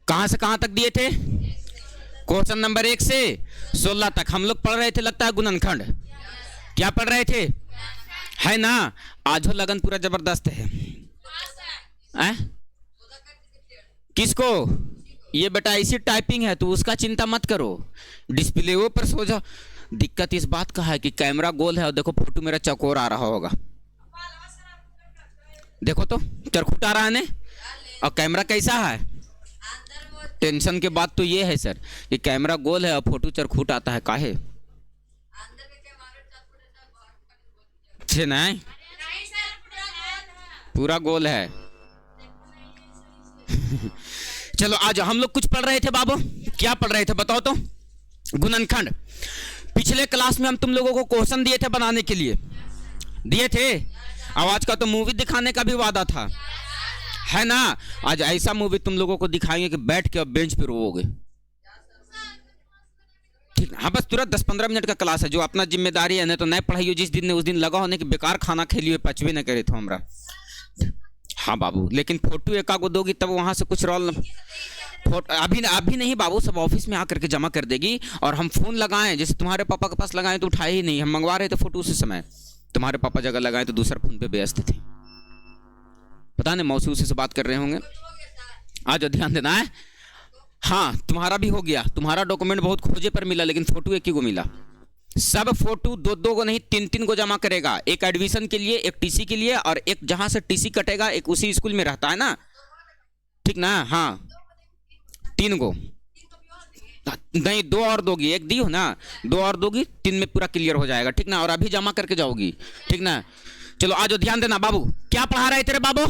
कहां से कहां तक दिए थे? क्वेश्चन नंबर 1 से 16 तक हम लोग पढ़ रहे थे, लगता है गुणनखंड। क्या पढ़ रहे थे? है ना? आज हो लगन पूरा जबरदस्त है। किसको? ये बेटा ऐसी टाइपिंग है तो उसका चिंता मत करो, डिस्प्ले वो पर सो जाओ। दिक्कत इस बात का है कि कैमरा गोल है और देखो फोटो मेरा चौकोर आ रहा होगा, देखो तो चरखुट आ रहा है ने, और कैमरा कैसा है? टेंशन के बात तो ये है सर कि कैमरा गोल है और फोटो चरखुट आता है, काहे? नहीं, पूरा गोल है। चलो आज हम लोग कुछ पढ़ रहे थे बाबू, क्या पढ़ रहे थे बताओ तो? गुणनखंड। पिछले क्लास में हम तुम लोगों को क्वेश्चन दिए थे बनाने के लिए, दिए थे। अब आज का तो मूवी दिखाने का भी वादा था, है ना? आज ऐसा मूवी तुम लोगों को दिखाएंगे कि बैठ के अब बेंच पे रोओगे, ठीक है? हाँ, बस तुरंत 10-15 मिनट का क्लास है, जो अपना जिम्मेदारी है, नहीं तो नहीं पढ़ाइयो जिस दिन ने उस दिन लगा होने कि बेकार खाना खेलिए, पचवे न करे तो हमरा। हाँ बाबू, लेकिन फोटो एकागो दोगी तब वहां से कुछ रोल फोटो अभी नहीं बाबू, सब ऑफिस में आकर के जमा कर देगी। और हम फोन लगाएं, जैसे तुम्हारे पापा के पास लगाएं तो उठाए ही नहीं, हम मंगवा रहे थे फोटो उसी समय, तुम्हारे पापा जगह लगाए तो दूसरा फोन पे व्यस्त थे, पता नहीं मौसी उसी से बात कर रहे होंगे। आज ध्यान देना है। हाँ, तुम्हारा भी हो गया, तुम्हारा डॉक्यूमेंट बहुत खोजे पर मिला, लेकिन फोटो एक ही को मिला। सब फोटो 2-2 को नहीं 3-3 को जमा करेगा, एक एडमिशन के लिए, एक टीसी के लिए, और एक जहां से टीसी कटेगा एक उसी स्कूल में रहता है ना, ठीक ना? हाँ, 3 को नहीं, 2 और दोगी, एक दी हो ना, 2 और दोगी, 3 में पूरा क्लियर हो जाएगा, ठीक ना? और अभी जमा करके जाओगी, ठीक ना? चलो आज ध्यान देना बाबू। क्या पढ़ा रहे थे बाबू?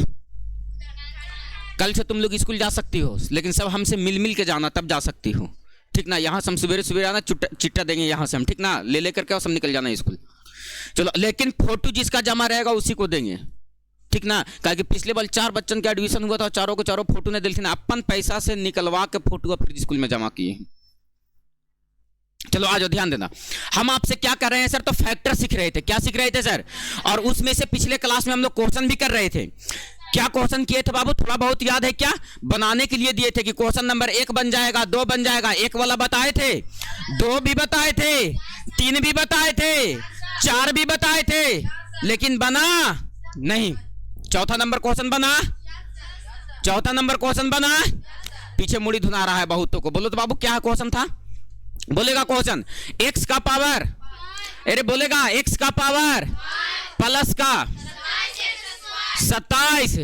कल से तुम लोग स्कूल जा सकती हो, लेकिन सब हमसे मिल के जाना, तब जा सकती हो, ठीक ना? यहाँ से हम सवेरे आना, चिट्टा देंगे यहाँ से हम, ठीक ना? ले करके और सब निकल जाना स्कूल। चलो, लेकिन फोटो जिसका जमा रहेगा उसी को देंगे, ठीक ना? क्योंकि पिछले बार 4 बच्चों का एडमिशन हुआ था, चारों को चारों फोटो ने दिलथी, अपन पैसा से निकलवा के फोटो फिर स्कूल में जमा किए। चलो आज ध्यान देना। हम आपसे क्या कर रहे हैं सर? तो फैक्टर सीख रहे थे। क्या सीख रहे थे सर? और उसमें से पिछले क्लास में हम लोग क्वेश्चन भी कर रहे थे। क्या क्वेश्चन किए थे बाबू? थोड़ा बहुत याद है क्या? बनाने के लिए दिए थे कि क्वेश्चन नंबर 1 बन जाएगा, 2 बन जाएगा, 1 वाला बताए थे, 2 भी बताए थे, 3 भी बताए थे, 4 भी बताए थे, लेकिन बना नहीं। चौथा नंबर क्वेश्चन बना, चौथा नंबर क्वेश्चन बना। पीछे मुड़ी धुना रहा है बहुतों को, बोलो तो बाबू क्या क्वेश्चन था? बोलेगा क्वेश्चन, x का पावर, अरे बोलेगा x का पावर प्लस का 27।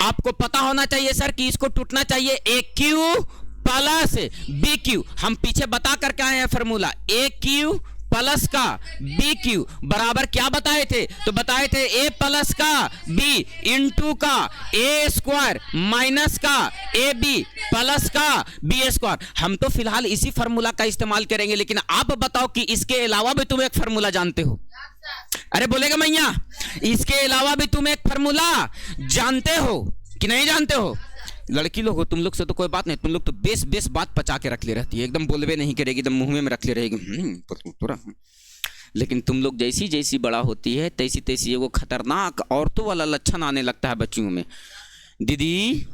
आपको पता होना चाहिए सर कि इसको टूटना चाहिए AQ प्लस BQ। हम पीछे बता करके आए हैं फॉर्मूला, AQ प्लस का BQ बराबर क्या बताए थे? तो बताए थे A प्लस का B इंटू का A स्क्वायर माइनस का AB प्लस का B स्क्वायर। हम तो फिलहाल इसी फॉर्मूला का इस्तेमाल करेंगे, लेकिन आप बताओ कि इसके अलावा भी तुम एक फॉर्मूला जानते हो? अरे बोलेगा मैया, इसके अलावा भी तुम एक फॉर्मूला जानते हो कि नहीं जानते हो? लड़की लोग हो, तुम लोग से तो कोई बात नहीं, तुम लोग तो बेस बात पचा के रख ले रहती है, एकदम बोलबे नहीं करेगी, एकदम मुंह में रख ले रहेगी। लेकिन तुम लोग जैसी जैसी बड़ा होती है तैसी तैसी वो खतरनाक औरतों वाला लक्षण आने लगता है बच्चियों में। दीदी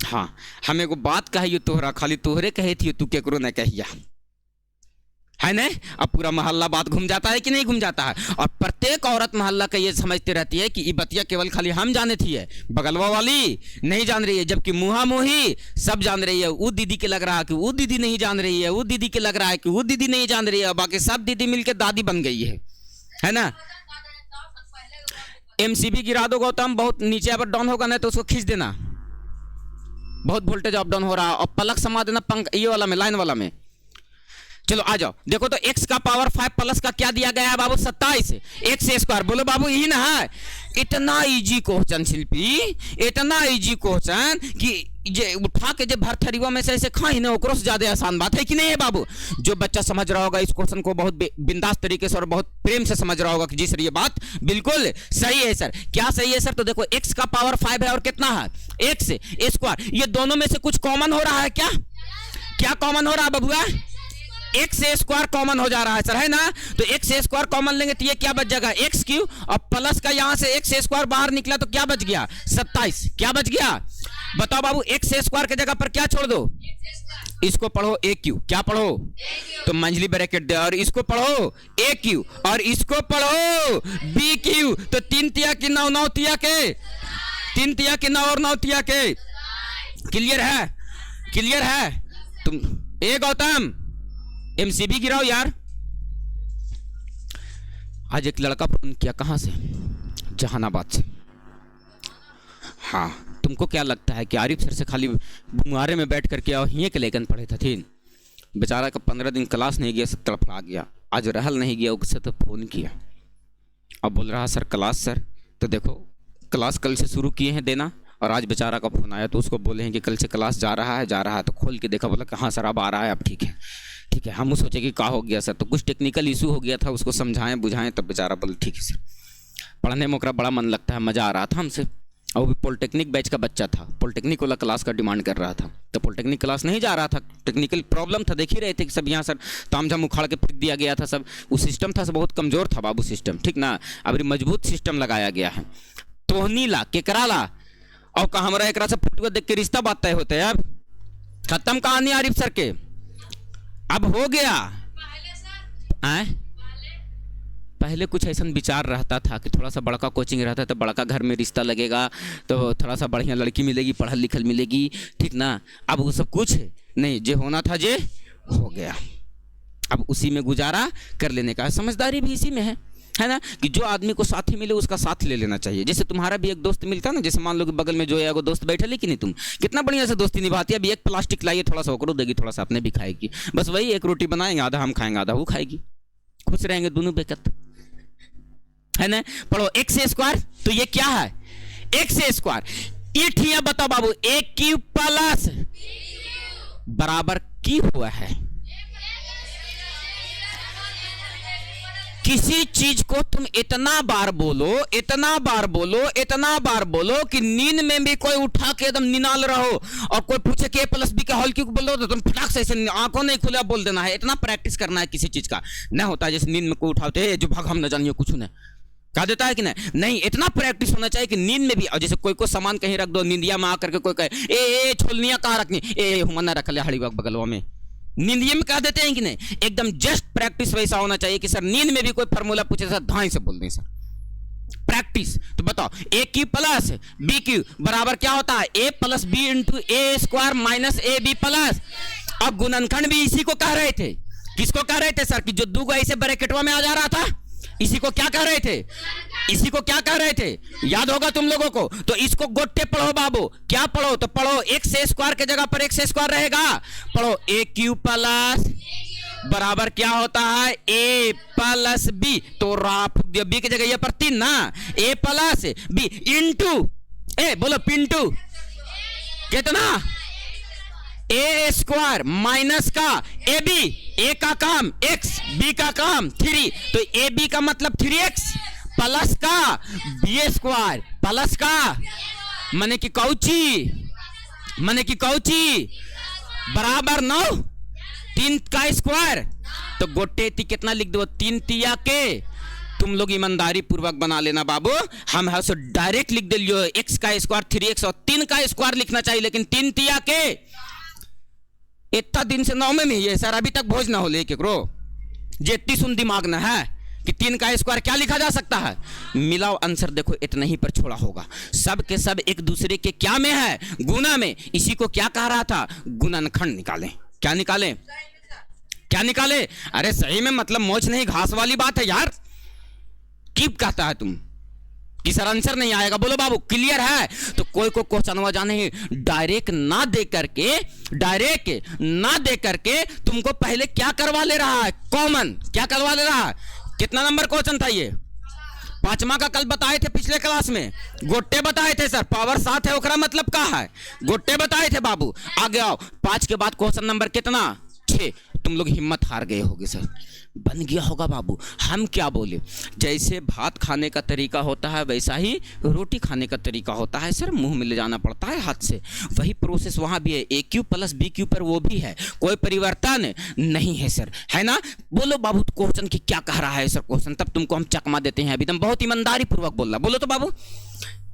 हाँ, हमें को बात कही तोहरा, खाली तोहरे कहे थी, तू केकरो न कहिया, है नहीं? अब पूरा मोहल्ला बात घूम जाता है कि नहीं घूम जाता है? और प्रत्येक औरत मोहल्ला का ये समझती रहती है कि ये बतिया केवल खाली हम जाने थी है, बगलवा वाली नहीं जान रही है, जबकि मुहा मोही सब जान रही है। वो दीदी के लग रहा है कि वो दीदी नहीं जान रही है, वो दीदी के लग रहा है कि वो दीदी नहीं जान रही है, बाकी सब दीदी मिलकर दादी बन गई है ना? MCB गिरा दो गौतम, बहुत नीचे अगर डाउन होगा ना तो उसको खींच देना, बहुत वोल्टेज अप डाउन हो रहा है, और पलक समा देना पंख ये वाला में, लाइन वाला में। चलो आ जाओ, देखो तो x का पावर 5 प्लस का क्या दिया गया है बाबू? 27 x स्क्वायर। बोलो बाबू यही ना है? इतना इजी क्वेश्चन शिल्पी, इतना इजी क्वेश्चन कि जे उठा के जब भरथरीवा में से ऐसे खाई ना, ओकरो से ज्यादा आसान बात है कि नहीं है बाबू? जो बच्चा समझ रहा होगा इस क्वेश्चन को बहुत बिंदास तरीके से और बहुत प्रेम से समझ रहा होगा कि जी सर ये बात बिल्कुल सही है सर। क्या सही है सर? तो देखो x का पावर 5 है और कितना है? x square. ये दोनों में से कुछ कॉमन हो रहा है क्या? क्या कॉमन हो रहा है बबुआ? एक्स स्क्वायर कॉमन हो जा रहा है सर, है ना? तो एक्स स्क्वायर कॉमन लेंगे तो ये क्या बच जाएगा? एक्स क्यू, और प्लस का यहां से एक्स स्क्वायर बाहर निकला तो क्या बच गया? 27। क्या बच गया? बताओ बाबू, एक्स स्क्वायर की जगह पर क्या छोड़ दो, इसको पढ़ो ए क्यू, क्या पढ़ो, तो मंझली ब्रैकेट दे, और इसको पढ़ो ए क्यू, और इसको पढ़ो बी क्यू, तो 3 तिया की 9, 9 तिया के 3 तिया की 9 और 9 तिया के। क्लियर है, क्लियर है। तुम ए गौतम एमसीबी गिराओ यार। आज एक लड़का फोन किया, कहाँ से, जहानाबाद से। हाँ, तुमको क्या लगता है कि आरिफ सर से खाली बुंगारे में बैठ करके और हिये के लेखन पढ़े थे? बेचारा का 15 दिन क्लास नहीं गया, सब तड़फड़ा गया। आज रहल नहीं गया, उससे तो फ़ोन किया, अब बोल रहा सर क्लास सर। तो देखो क्लास कल से शुरू किए हैं देना, और आज बेचारा का फ़ोन आया तो उसको बोले हैं कि कल से क्लास जा रहा है। तो खोल के देखा, बोला कि हाँ सर अब आ रहा है, अब ठीक है ठीक है। हम सोचे कि क्या हो गया सर, तो कुछ टेक्निकल इशू हो गया था, उसको समझाएं बुझाएं, तब बेचारा बोले ठीक है सर। पढ़ने में ओकरा बड़ा मन लगता है, मज़ा आ रहा था हमसे। और वो भी पॉलिटेक्निक बैच का बच्चा था, पॉलिटेक्निक वाला क्लास का डिमांड कर रहा था, तो पॉलिटेक्निक क्लास नहीं जा रहा था, टेक्निकल प्रॉब्लम था। देख ही रहे थे कि सब यहाँ सर तामझाम उखाड़ के फेंक दिया गया था सब। वो सिस्टम था बहुत कमज़ोर था बाबू सिस्टम, ठीक ना। अब मजबूत सिस्टम लगाया गया है। तोहनी ला केकरा ला, और का हमारा एक से फोटो देख के रिश्ता बात तय होते हैं। अब खत्म कहानी आरिफ सर के, अब हो गया। पहले कुछ ऐसा विचार रहता था कि थोड़ा सा बड़का कोचिंग रहता तो बड़का घर में रिश्ता लगेगा, तो थोड़ा सा बढ़िया लड़की मिलेगी, पढ़ल लिखल मिलेगी, ठीक ना। अब वो सब कुछ नहीं, जे होना था जे हो गया। अब उसी में गुजारा कर लेने का, समझदारी भी इसी में है ना, कि जो आदमी को साथी मिले उसका साथ ले लेना चाहिए। जैसे तुम्हारा भी एक दोस्त मिलता ना, जैसे मान लो कि बगल में जो है वो दोस्त बैठे, लेकिन नहीं तुम कितना बढ़िया से दोस्ती निभाती है। अभी एक प्लास्टिक लाइए, थोड़ा सा ओकरो देगी, थोड़ा सा अपने भी खाएगी, बस वही एक रोटी बनाएंगे, आधा हम खाएंगे आधा वो खाएगी, खुश रहेंगे दोनों बेकत, है ना। पढ़ो एक्स स्क्वायर, तो ये क्या है एक्स स्क्वायर। ये ठीक है, बताओ बाबू ए क्यूब प्लस बराबर की हुआ है। किसी चीज को तुम इतना बार बोलो, इतना बार बोलो, इतना बार बोलो कि नींद में भी कोई उठा के एकदम निनाल रहो, और कोई पूछे कि ए प्लस बी का हॉल क्यों बोलो, तो तुम फटाक से ऐसे आंखों नहीं खुले बोल देना है। इतना प्रैक्टिस करना है किसी चीज का, न होता है जैसे नींद में कोई उठाते जो भाग हम न जानिए कुछ न कहा देता है कि नहीं, इतना प्रैक्टिस होना चाहिए कि नींद में भी। और जैसे कोई को सामान कहीं रख दो, नींदिया में आकर के कोई कहे ए छोलनिया कहाँ रखनी, ए हुमना रख ले हड़ी बगलवा में, नींदिया में कह देते हैं कि नहीं। एकदम जस्ट प्रैक्टिस वैसा होना चाहिए कि सर नींद में भी कोई फार्मूला पूछे सर धाई से बोल दें सर, प्रैक्टिस। तो बताओ A cube plus B cube बराबर क्या होता है, A plus B into A square minus A B plus. अब गुणनखंड भी इसी को कह रहे थे, किसको कह रहे थे सर, कि जो दो को ऐसे ब्रैकेटवा में आ जा रहा था, इसी को क्या कह रहे थे, इसी को क्या कह रहे थे, याद होगा तुम लोगों को। तो इसको गोटे पढ़ो बाबू, क्या पढ़ो, तो पढ़ो एक्स स्क्वायर के जगह पर एक्स स्क्वायर रहेगा, पढ़ो ए क्यू प्लस बराबर क्या होता है ए प्लस बी। तो बी की जगह ये पर 3 ना, ए प्लस बी इंटू ए, बोलो पिंटू कितना, ए स्क्वायर माइनस का ए बी, ए का काम एक्स, बी का काम 3, तो ए बी का मतलब 3x प्लस का बी स्क्वायर प्लस का माने की कौची, माने की कौची बराबर 9, 3 का स्क्वायर। तो गोटे ती कितना लिख दो, 3 तिया के। तुम लोग ईमानदारी पूर्वक बना लेना बाबू, हम है सो डायरेक्ट लिख दे लियो x का स्क्वायर 3x, और 3 का स्क्वायर लिखना चाहिए, लेकिन 3 तिया के। इतना दिन से 9 में है सर, अभी तक भोज ना हो ले केकरो जे इतनी सुन दिमाग ना है कि 3 का स्क्वायर क्या लिखा जा सकता है। मिलाओ आंसर देखो, इतना ही पर छोड़ा होगा, सब के सब एक दूसरे के क्या में है, गुना में। इसी को क्या कह रहा था, गुणनखंड निकालें। क्या निकालें, क्या निकाले, अरे सही में मतलब मोच नहीं घास वाली बात है यार। कीप कहता है तुम कि सर आंसर नहीं आएगा, बोलो बाबू क्लियर है। तो कोई को क्वेश्चन जाने डायरेक्ट ना दे करके तुमको पहले क्या करवा ले रहा है, कॉमन क्या करवा ले रहा है। कितना नंबर क्वेश्चन था ये, 5वां का कल बताए थे पिछले क्लास में, गोटे बताए थे सर, पावर 7 है ओकरा मतलब क्या है, गोटे बताए थे बाबू। आगे आओ, 5 के बाद क्वेश्चन नंबर कितना, 6। तुम लोग हिम्मत हार गए होगे सर, बन गया होगा बाबू। हम क्या बोले, जैसे भात खाने का तरीका होता है वैसा ही रोटी खाने का तरीका होता है सर, मुंह में ले जाना पड़ता है हाथ से, वही प्रोसेस वहां भी है। ए क्यू प्लस बी क्यू पर वो भी है, कोई परिवर्तन नहीं है सर, है ना। बोलो बाबू क्वेश्चन की क्या कह रहा है सर क्वेश्चन, तब तुमको हम चकमा देते हैं। अभी तुम बहुत ईमानदारी पूर्वक बोल रहा, बोलो तो बाबू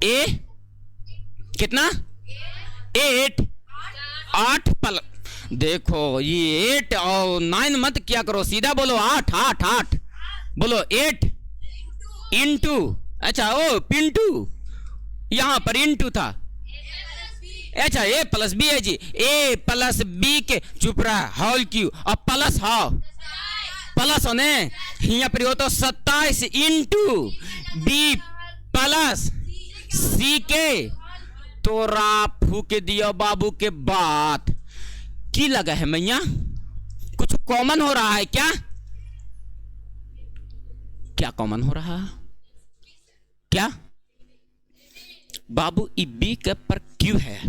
ए कितना 8 8 देखो ये 8 और 9 मत क्या करो, सीधा बोलो 8 8 8 बोलो 8 इंटू, अच्छा ओ पिंटू यहां पर इंटू था, अच्छा ए प्लस बी है जी, ए प्लस बी के चुप रहा होल क्यू और प्लस हाउ प्लस होने यहाँ पर हो तो 27 इंटू बी प्लस सी के, तो राफू के दिया बाबू के बात की लगा है मैया, कुछ कॉमन हो रहा है क्या? क्या कॉमन हो रहा है क्या बाबू? ई बी के पर क्यू है,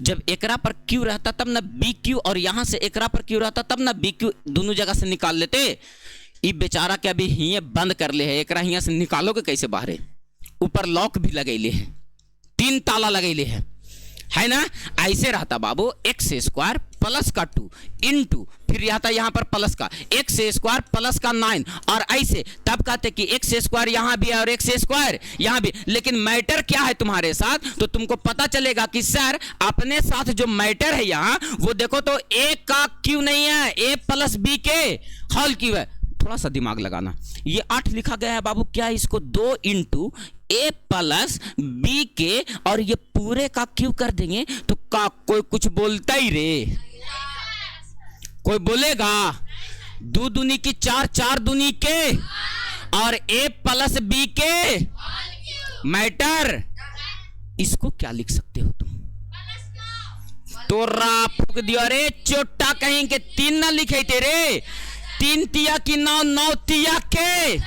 जब एकरा पर क्यू रहता तब ना बी क्यू, और यहां से एकरा पर क्यू रहता तब ना बी क्यू, दोनों जगह से निकाल लेते। ई बेचारा क्या अभी हिये बंद कर ले है, एकरा हिया से निकालोगे कैसे बाहर? ऊपर लॉक भी लगैले है, 3 ताला लगैले है ना? ऐसे रहता बाबू एक्स स्क्वायर प्लस का 2 इंटू फिर रहता यहाँ पर प्लस का एक्स स्क्वायर प्लस का 9, और ऐसे तब कहते कि एक्स स्क्वायर यहाँ भी है और एक्स स्क्वायर यहाँ भी, लेकिन मैटर क्या है तुम्हारे साथ? तो तुमको पता चलेगा कि सर अपने साथ जो मैटर है यहाँ वो देखो तो ए का क्यू नहीं है, ए प्लस बी के होल क्यू है। थोड़ा सा दिमाग लगाना, ये 8 लिखा गया है बाबू, क्या इसको 2 इंटू ए प्लस बी के और ये पूरे का क्यू कर देंगे तो का कोई कुछ बोलता ही रे? कोई बोलेगा? 2 दूनी की 4, 4 दूनी के और ए प्लस बी के मैटर, इसको क्या लिख सकते हो तुम? तो फूक दिया रे चोटा, कहीं के 3 ना लिखे तेरे, 3 तिया की 9, 9 तिया के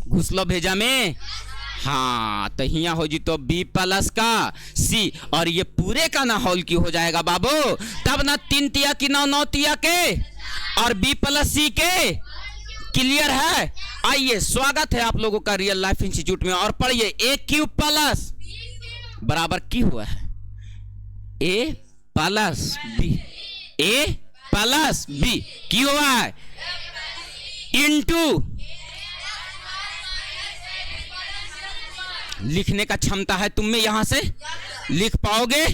घुसलो भेजा में। हाँ तो हिया हो जी तो बी प्लस का सी और ये पूरे का ना होल क्यू हो जाएगा बाबू, तब ना 3 तिया की 9, 9 तिया के और बी प्लस सी के। क्लियर है? आइए स्वागत है आप लोगों का रियल लाइफ इंस्टीट्यूट में, और पढ़िए ए क्यू प्लस बराबर की हुआ है A plus B, A plus B की हुआ है इंटू, लिखने का क्षमता है तुम में, यहां से लिख पाओगे?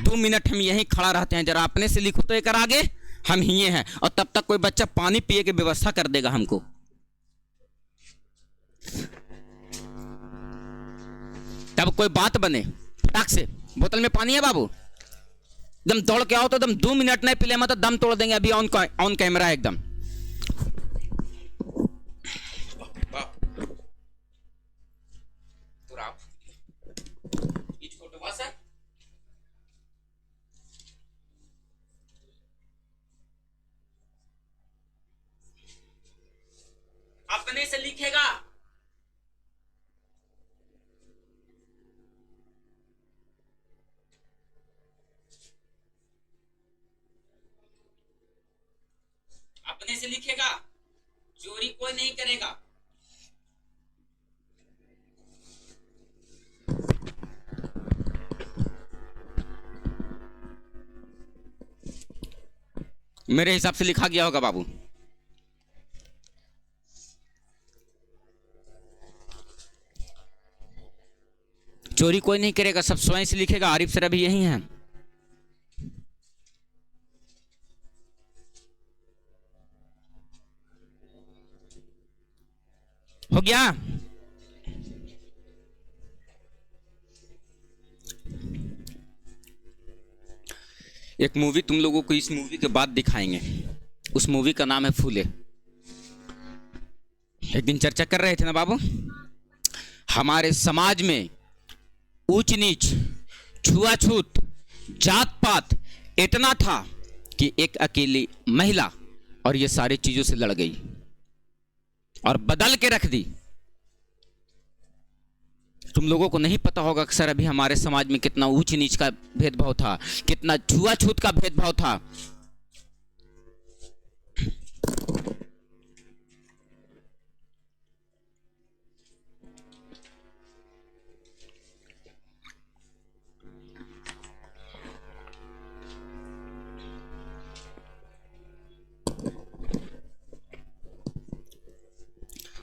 2 मिनट हम यहीं खड़ा रहते हैं, जरा अपने से लिखो तो एक आगे, हम ही हैं, और तब तक कोई बच्चा पानी पिए की व्यवस्था कर देगा हमको। तब कोई बात बने फटाक से, बोतल में पानी है बाबू, एकदम दौड़ के आओ तो एकदम 2 मिनट नहीं पिले मत दम तोड़ देंगे अभी, ऑन कैमरा एकदम। अपने से लिखेगा, अपने से लिखेगा, चोरी कोई नहीं करेगा। मेरे हिसाब से लिखा गया होगा बाबू। चोरी कोई नहीं करेगा, सब स्वयं से लिखेगा। आरिफ सर अभी यही हैं। हो गया? एक मूवी तुम लोगों को इस मूवी के बाद दिखाएंगे, उस मूवी का नाम है फूले। एक दिन चर्चा कर रहे थे ना बाबू, हमारे समाज में ऊंच नीच, छुआछूत, जात पात इतना था कि एक अकेली महिला और ये सारी चीजों से लड़ गई और बदल के रख दी। तुम लोगों को नहीं पता होगा कि सर अभी हमारे समाज में कितना ऊंच नीच का भेदभाव था, कितना छुआछूत का भेदभाव था।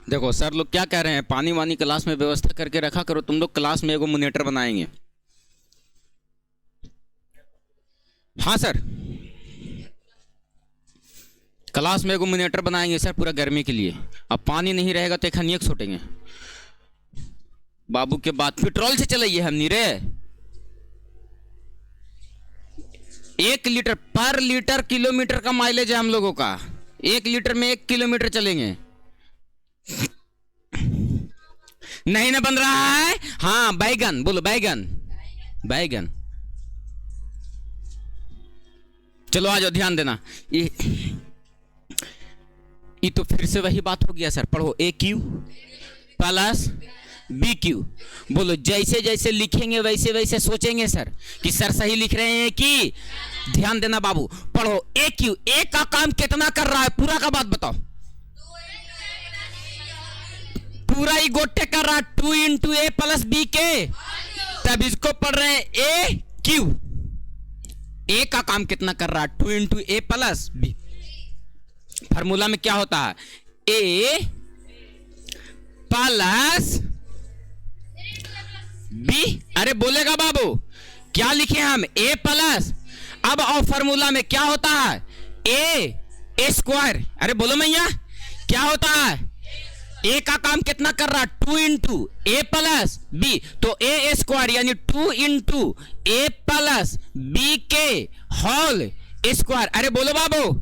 देखो सर लोग क्या कह रहे हैं, पानी वानी क्लास में व्यवस्था करके रखा करो। तुम लोग क्लास में एगो मॉनिटर बनाएंगे, हाँ सर, क्लास में एगो मिनेटर बनाएंगे सर पूरा गर्मी के लिए। अब पानी नहीं रहेगा तो खनियक छोटेंगे बाबू के बाद। पेट्रोल से चलाइए हमनी रे। 1 लीटर पर लीटर किलोमीटर का माइलेज है हम लोगों का। 1 लीटर में 1 किलोमीटर चलेंगे। नहीं ना बन रहा है। हाँ बैगन बोलो, बैगन बैगन। चलो आ जाओ, ध्यान देना। ये तो फिर से वही बात हो गया सर। पढ़ो ए क्यू प्लस बी क्यू। बोलो जैसे जैसे लिखेंगे वैसे वैसे सोचेंगे सर कि सर सही लिख रहे हैं कि। ध्यान देना बाबू। पढ़ो ए क्यू। ए का काम कितना कर रहा है पूरा का बात बताओ। पूरा ही गोटे कर रहा है 2 इंटू ए प्लस बी के। तब इसको पढ़ रहे हैं ए क्यू। ए का काम कितना कर रहा है 2 इंटू ए प्लस बी। फार्मूला में क्या होता है ए प्लस बी। अरे बोलेगा बाबू क्या लिखे हम ए प्लस। अब और फार्मूला में क्या होता है ए स्क्वायर। अरे बोलो मैया क्या होता है। ए का काम कितना कर रहा है 2 इंटू ए प्लस बी। तो ए स्क्वायर यानी 2 इंटू ए प्लस बी के होल स्क्वायर। अरे बोलो बाबू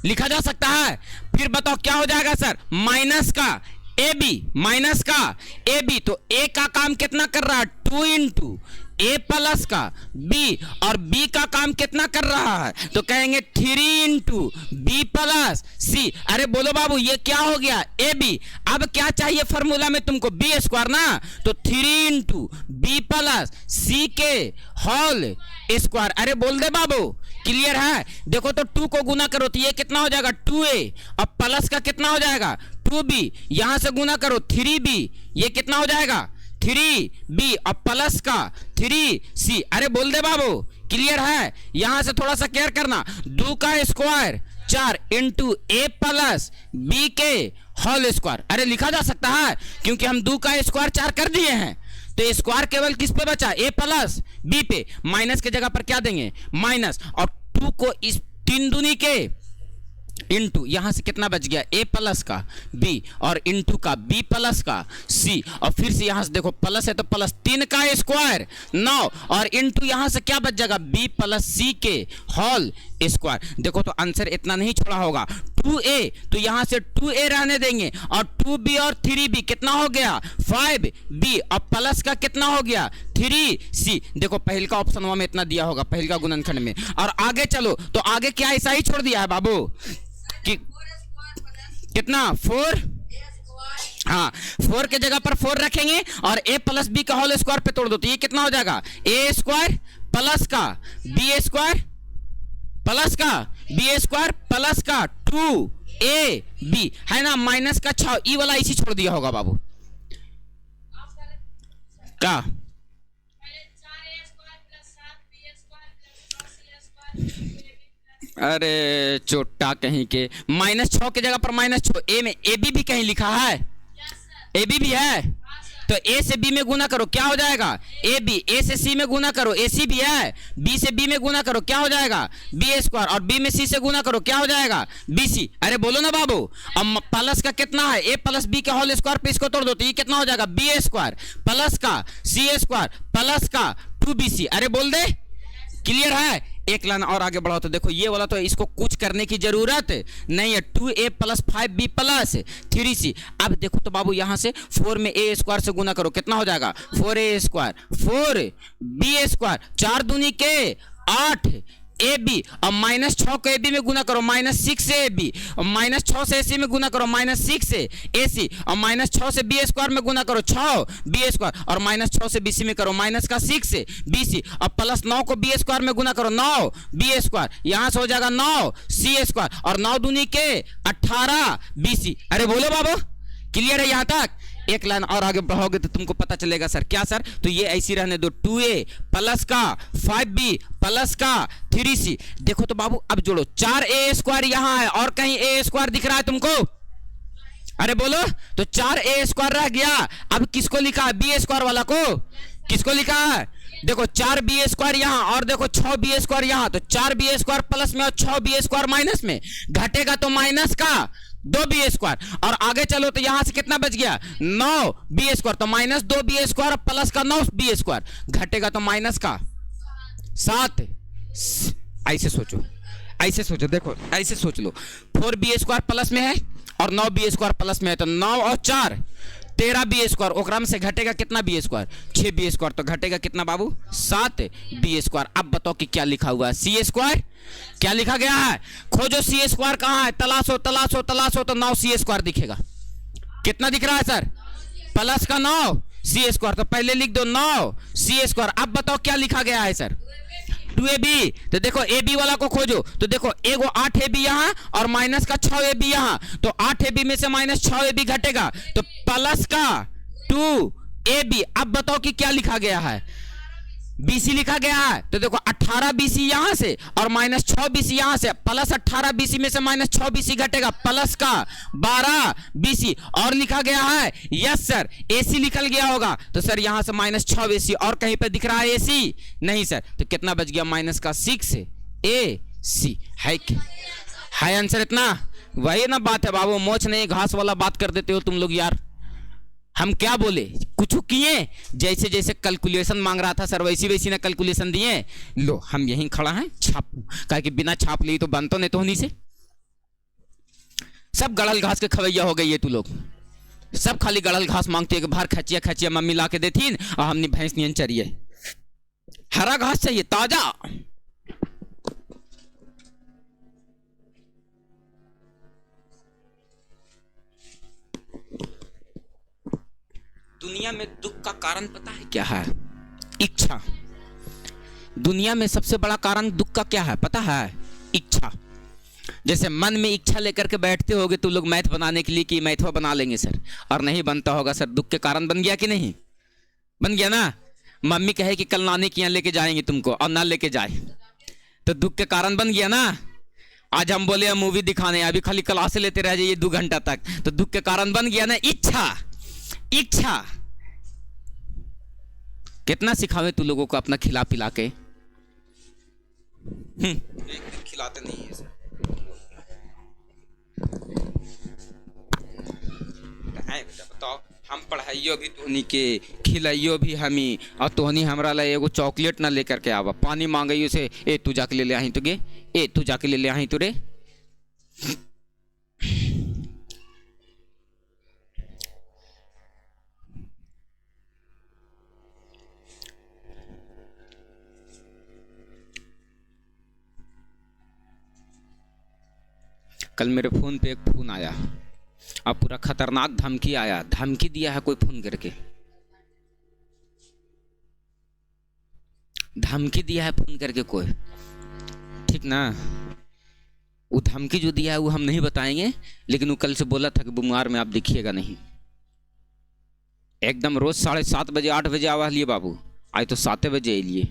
लिखा जा सकता है। फिर बताओ क्या हो जाएगा सर माइनस का ए बी, माइनस का ए बी। तो ए का काम कितना कर रहा है 2 इंटू ए प्लस का बी। और बी का काम कितना कर रहा है तो कहेंगे 3 इंटू बी प्लस सी। अरे बोलो बाबू ये क्या हो गया ए बी। अब क्या चाहिए फार्मूला में तुमको बी स्क्वायर ना। तो 3 इंटू बी प्लस सी के होल स्क्वायर। अरे बोल दे बाबू क्लियर है। देखो तो 2 को गुना करो तो ये कितना हो जाएगा 2a। और प्लस का कितना हो जाएगा 2b। यहां से गुना करो 3b। ये कितना हो जाएगा 3b। और प्लस का 3c। अरे बोल दे बाबू क्लियर है। यहां से थोड़ा सा केयर करना। 2 का स्क्वायर 4 इंटू ए प्लस बी के होल स्क्वायर। अरे लिखा जा सकता है क्योंकि हम 2 का स्क्वायर 4 कर दिए हैं। तो स्क्वायर केवल किस पे बचा ए प्लस बी पे। माइनस के जगह पर क्या देंगे माइनस। और 2 को इस 3 दूनी के इंटू यहां से कितना बच गया ए प्लस का बी और इंटू का बी प्लस का सी। और फिर से यहां से देखो प्लस है तो प्लस 3 का स्क्वायर 9 और इंटू यहां से क्या बच जाएगा बी प्लस सी के होल स्क्वायर। देखो तो आंसर इतना नहीं छोड़ा होगा 2a। तो यहां से 2a रहने देंगे और 2b और 3b कितना हो गया 5b। और प्लस का कितना हो गया 3c। देखो पहल का ऑप्शन में इतना दिया होगा पहल का गुणनखंड में। और आगे चलो तो आगे क्या ऐसा ही छोड़ दिया है बाबू कि कितना 4। हाँ 4 के जगह पर 4 रखेंगे और a प्लस बी का होल स्क्वायर पे तोड़ दो तो ये कितना हो जाएगा a स्क्वायर प्लस का b स्क्वायर प्लस का बी स्क्वायर प्लस का 2ab है ना माइनस का 6। ई वाला इसी छोड़ दिया होगा बाबू का। अरे चोटा कहीं के -6 की जगह पर -6 ए में ए बी भी कहीं लिखा है। ए बी भी है तो ए से बी में गुना करो क्या हो जाएगा ए बी। ए से सी में गुना करो ए सी भी है। बी से बी में गुना करो क्या हो जाएगा बी स्क्वायर। और बी में सी से गुना करो क्या हो जाएगा बी सी। अरे बोलो ना बाबू। अब प्लस का कितना है ए प्लस बी का होल स्क्वायर पे इसको तोड़ दो तो ये कितना हो जाएगा बी स्क्वायर प्लस का सी स्क्वायर प्लस का 2bc। अरे बोल दे क्लियर है। एक लाइन और आगे बढ़ाओ तो देखो ये वाला तो इसको कुछ करने की जरूरत नहीं है 2a plus 5b plus 3c। अब देखो तो बाबू यहां से 4 में a स्क्वायर से गुना करो कितना हो जाएगा 4a स्क्वायर 4b स्क्वायर 4 दूनी के 8 ab और -6 को ab में गुना करो -6 ab और -6 से ac में गुना करो -6 ac और -6 से b स्क्वायर में गुना करो 6 b स्क्वायर और -6 से bc में करो -6 bc और प्लस 9 को b स्क्वायर में गुना करो 9 b स्क्वायर। यहां से हो जाएगा 9 c स्क्वायर और 9 दूनी के 18 bc। अरे बोलो बाबू क्लियर है यहां तक। एक लाइन और आगे बढ़ोगे तो तुमको पता चलेगा सर क्या सर। तो ये ऐसी रहने दो 2a प्लस का 5b प्लस का 3c। देखो तो बाबू अब जोड़ो 4a स्क्वायर यहां है और कहीं a स्क्वायर दिख रहा है तुमको। अरे बोलो तो 4a स्क्वायर रह गया। अब किसको लिखा है बी स्क्वायर वाला को किसको लिखा है देखो 4b² यहाँ और देखो 6b² यहाँ, तो 4b² प्लस में और 6b² माइनस में, घटेगा तो माइनस का 2b², और आगे चलो तो यहां से कितना बच गया 9b², तो माइनस 2b² प्लस का 9b², घटेगा तो माइनस का 7। ऐसे सोचो, ऐसे सोचो, देखो ऐसे सोच लो, 4b² प्लस में है और 9b² प्लस में है, तो 9 और 4 13b², ओकरा में से घटेगा कितना b², 6b², तो घटेगा कितना बाबू 7b²। अब बताओ कि क्या लिखा हुआ है, c², क्या लिखा गया है, खोजो c² कहाँ है, तलाशो तलाशो तलाशो, तो 9c² दिखेगा। कितना दिख रहा है सर, प्लस का 9c², तो पहले लिख दो 9c²। अब बताओ क्या लिखा गया है सर, 2ab, तो देखो ab वाला को खोजो, तो देखो एगो 8ab यहाँ और माइनस का 6ab यहाँ, तो 8ab में से माइनस 6ab घटेगा तो प्लस का 2ab। अब बताओ कि क्या लिखा गया है, bc लिखा गया है, तो देखो 18bc यहाँ से और माइनस 6bc यहाँ से, प्लस 18bc में से माइनस 6bc घटेगा प्लस का 12bc, और लिखा गया है यस सर ac निकल गया होगा, तो सर यहाँ से माइनस 6ac, और कहीं पे दिख रहा है ac नहीं सर, तो कितना बच गया माइनस का 6ac है आंसर इतना। वही ना बात है बाबू, मोच नहीं घास वाला बात कर देते हो तुम लोग यार। हम क्या बोले, कुछ किए, जैसे जैसे कैलकुलेशन मांग रहा था सर वैसी वैसी ना कैलकुलेशन दिए, लो हम यहीं खड़ा हैं छापू, कहा कि बिना छाप ली तो बनतो नहीं, तो होनी से सब गड़ल घास के खवैया हो गई है तू लोग, सब खाली गड़ल घास मांगते है कि बाहर खचिया खचिया मम्मी ला के देती और हमने भैंस नियन चरिए, हरा घास चाहिए ताजा। दुनिया में दुख का कारण पता है क्या है, इच्छा। दुनिया में सबसे बड़ा कारण दुख का क्या है पता है, इच्छा। जैसे मन में इच्छा लेकर के बैठते होगे तुम लोग मैथ बनाने के लिए कि मैथवा बना लेंगे सर, और नहीं बनता होगा सर, दुख के कारण बन गया कि नहीं बन गया ना। मम्मी कहे कि कल नानी के यहाँ लेके जाएंगे तुमको और ना लेके जाए तो दुख के कारण बन गया ना। आज हम बोले मूवी दिखाने, अभी खाली क्लास लेते रह जाइए 2 घंटा तक, तो दुख के कारण बन गया ना इच्छा। इच्छा कितना सिखावे तू लोगों को अपना खिला पिला के, खिलाते नहीं है सर। बताओ हम पढ़ाइयो भी तोहनी के, खिलाइयो भी हमी, और तोहनी हमरा ला एगो चॉकलेट ना लेकर के आवा, पानी मांगइयो से ए तू जाके ले ले आई तो गे, ए तू जाके ले ले आई तो रे। कल मेरे फ़ोन पे एक फ़ोन आया, अब पूरा खतरनाक धमकी आया, धमकी दिया है कोई फ़ोन करके, धमकी दिया है फ़ोन करके कोई, ठीक ना। वो धमकी जो दिया है वो हम नहीं बताएंगे, लेकिन वो कल से बोला था कि बुमवार में आप दिखिएगा नहीं, एकदम रोज 7:30 बजे 8 बजे आवा लिए बाबू, आज तो 7 बजे अलिए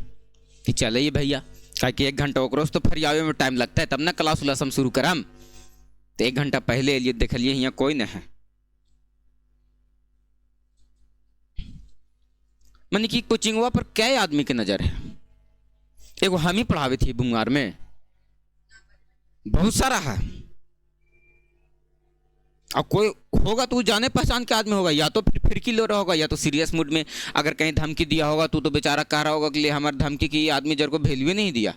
कि चलिए भैया, क्या कि 1 घंटा ओकरोज तो फरियावे में टाइम लगता है, तब ना क्लास उलास हम शुरू करम, तो 1 घंटा पहले अलिए, देखलिए यहाँ कोई न है। मैंने कि कोचिंगवा पर कै आदमी के नजर है, एगो हम ही पढ़ावे थी बुमवार में, बहुत सारा है, और कोई होगा तो जाने पहचान के आदमी होगा, या तो फिर फिरकी लो रहा होगा, या तो सीरियस मूड में अगर कहीं धमकी दिया होगा तो बेचारा कह रहा होगा कि ले हमारे धमकी की आदमी जर को वैल्यू नहीं दिया।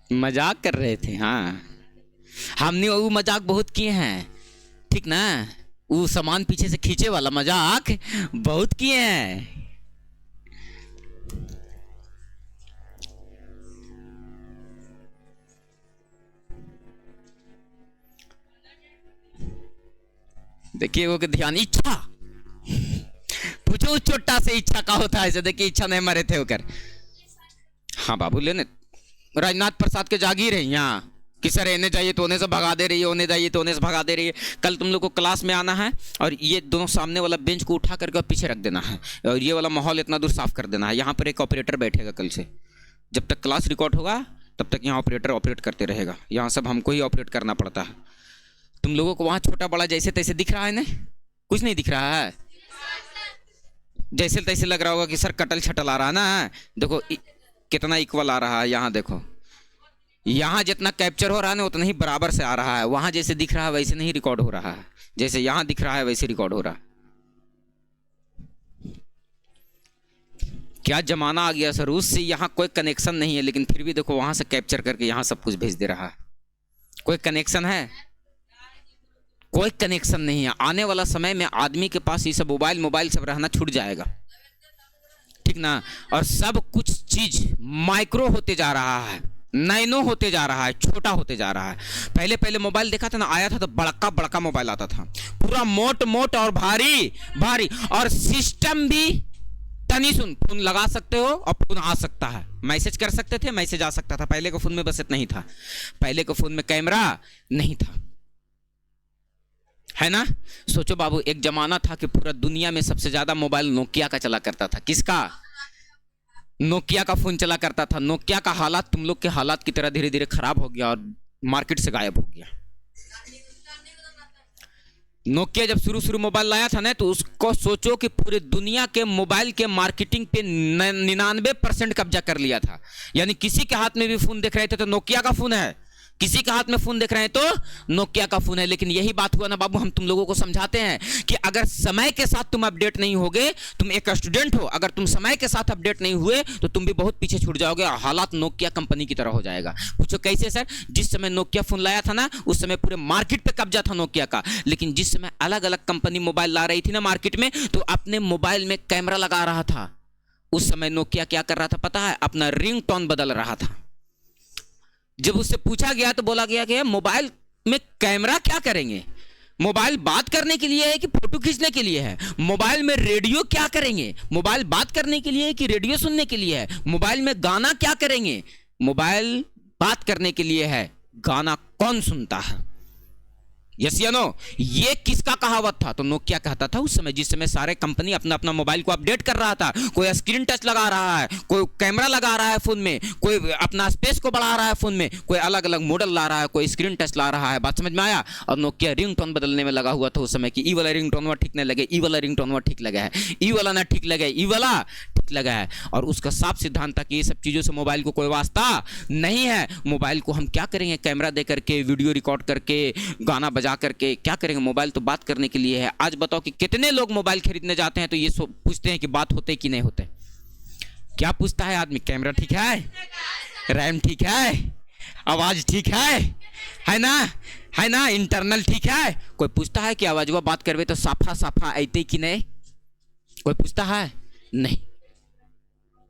मजाक कर रहे थे, हाँ हमने वो मजाक बहुत किए हैं, ठीक ना, वो सामान पीछे से खींचे वाला मजाक बहुत किए हैं। देखिए वो ध्यान, इच्छा पूछो छोटा से इच्छा का होता है, देखिए इच्छा नहीं मरे थे होकर। हाँ बाबू लेने राजनाथ प्रसाद के जागीर है यहाँ कि सर इन्हें चाहिए तो उन्हें से भगा दे रही है, उन्हें चाहिए तो उन्हें से भगा दे रही है। कल तुम लोग को क्लास में आना है और ये दोनों सामने वाला बेंच को उठा करके पीछे रख देना है, और ये वाला माहौल इतना दूर साफ कर देना है। यहाँ पर एक ऑपरेटर बैठेगा कल से, जब तक क्लास रिकॉर्ड होगा तब तक यहाँ ऑपरेटर ऑपरेट करते रहेगा, यहाँ सब हमको ही ऑपरेट करना पड़ता है। तुम लोगों को वहां छोटा बड़ा जैसे तैसे दिख रहा है ना? कुछ नहीं दिख रहा है, जैसे तैसे लग रहा होगा कि सर कटल छटल आ रहा है ना। देखो कितना इक्वल आ रहा है, यहाँ देखो, यहाँ जितना कैप्चर हो रहा है ना उतना ही बराबर से आ रहा है। वहां जैसे दिख रहा है वैसे नहीं रिकॉर्ड हो रहा है, जैसे यहाँ दिख रहा है वैसे रिकॉर्ड हो रहा है। क्या जमाना आ गया सर, उससे यहाँ कोई कनेक्शन नहीं है, लेकिन फिर भी देखो वहां से कैप्चर करके यहाँ सब कुछ भेज दे रहा है। कोई कनेक्शन है? कोई कनेक्शन नहीं है। आने वाला समय में आदमी के पास ये सब मोबाइल सब रहना छूट जाएगा, ठीक ना? और सब कुछ चीज माइक्रो होते जा रहा है, नैनो होते जा रहा है, छोटा होते जा रहा है। पहले पहले मोबाइल देखा था ना, आया था तो बड़का बड़का मोबाइल आता था, पूरा मोट मोट और भारी भारी, और सिस्टम भी तनी सुन, फोन लगा सकते हो और फोन आ सकता है, मैसेज कर सकते थे, मैसेज आ सकता था। पहले के फोन में बस इतना ही था, पहले के फोन में कैमरा नहीं था, है ना? सोचो बाबू, एक जमाना था कि पूरा दुनिया में सबसे ज्यादा मोबाइल नोकिया का चला करता था। किसका? नोकिया का फोन चला करता था। नोकिया का हालात तुम लोग के हालात की तरह धीरे धीरे खराब हो गया और मार्केट से गायब हो गया। नोकिया जब शुरू मोबाइल लाया था ना, तो उसको सोचो कि पूरे दुनिया के मोबाइल के मार्केटिंग पे 99% कब्जा कर लिया था। यानी किसी के हाथ में भी फोन देख रहे थे तो नोकिया का फोन है, किसी के हाथ में फोन देख रहे हैं तो नोकिया का फोन है। लेकिन यही बात हुआ ना बाबू, हम तुम लोगों को समझाते हैं कि अगर समय के साथ तुम अपडेट नहीं होगे, तुम एक स्टूडेंट हो, अगर तुम समय के साथ अपडेट नहीं हुए तो तुम भी बहुत पीछे छूट जाओगे और हालात नोकिया कंपनी की तरह हो जाएगा। पूछो कैसे सर? जिस समय नोकिया फोन लाया था ना, उस समय पूरे मार्केट पे कब्जा था नोकिया का। लेकिन जिस समय अलग अलग कंपनी मोबाइल ला रही थी ना मार्केट में, तो अपने मोबाइल में कैमरा लगा रहा था। उस समय नोकिया क्या कर रहा था पता है? अपना रिंग टोन बदल रहा था। जब उससे पूछा गया तो बोला गया कि मोबाइल में कैमरा क्या करेंगे? मोबाइल बात करने के लिए है कि फोटो खींचने के लिए है? मोबाइल में रेडियो क्या करेंगे? मोबाइल बात करने के लिए है कि रेडियो सुनने के लिए है? मोबाइल में गाना क्या करेंगे? मोबाइल बात करने के लिए है, गाना कौन सुनता है? यस या नो? ये किसका कहावत था? तो नोकिया कहता था उस समय, जिस समय सारे कंपनी अपना अपना मोबाइल को अपडेट कर रहा था। कोई स्क्रीन टच लगा रहा है, कोई कैमरा लगा रहा है फोन में, कोई अपना स्पेस को बढ़ा रहा है फोन में, कोई अलग अलग मॉडल ला रहा है, कोई स्क्रीन टच ला रहा है। बात समझ में आया? और नोकिया रिंगटोन बदलने में लगा हुआ था उस समय कि ई वाला रिंगटोन ठीक नहीं लगे, ई वाला रिंगटोन ठीक लगा है, ई वाला ना ठीक लगे, ई वाला ठीक लगा है। और उसका साफ सिद्धांत था कि ये सब चीजों से मोबाइल को कोई वास्ता नहीं है। मोबाइल को हम क्या करेंगे? कैमरा दे करके, वीडियो रिकॉर्ड करके, गाना बजा करके क्या करेंगे? मोबाइल तो बात करने के लिए है। आज बताओ कि कितने लोग मोबाइल खरीदने जाते हैं तो ये पूछते हैं कि बात होते कि नहीं होते? क्या पूछता है आदमी? कैमरा ठीक है, रैम ठीक है, आवाज ठीक है ना? है ना? इंटरनल ठीक है? कोई पूछता है कि आवाज बात करवे तो साफा साफा आते कि नहीं? कोई पूछता है? नहीं।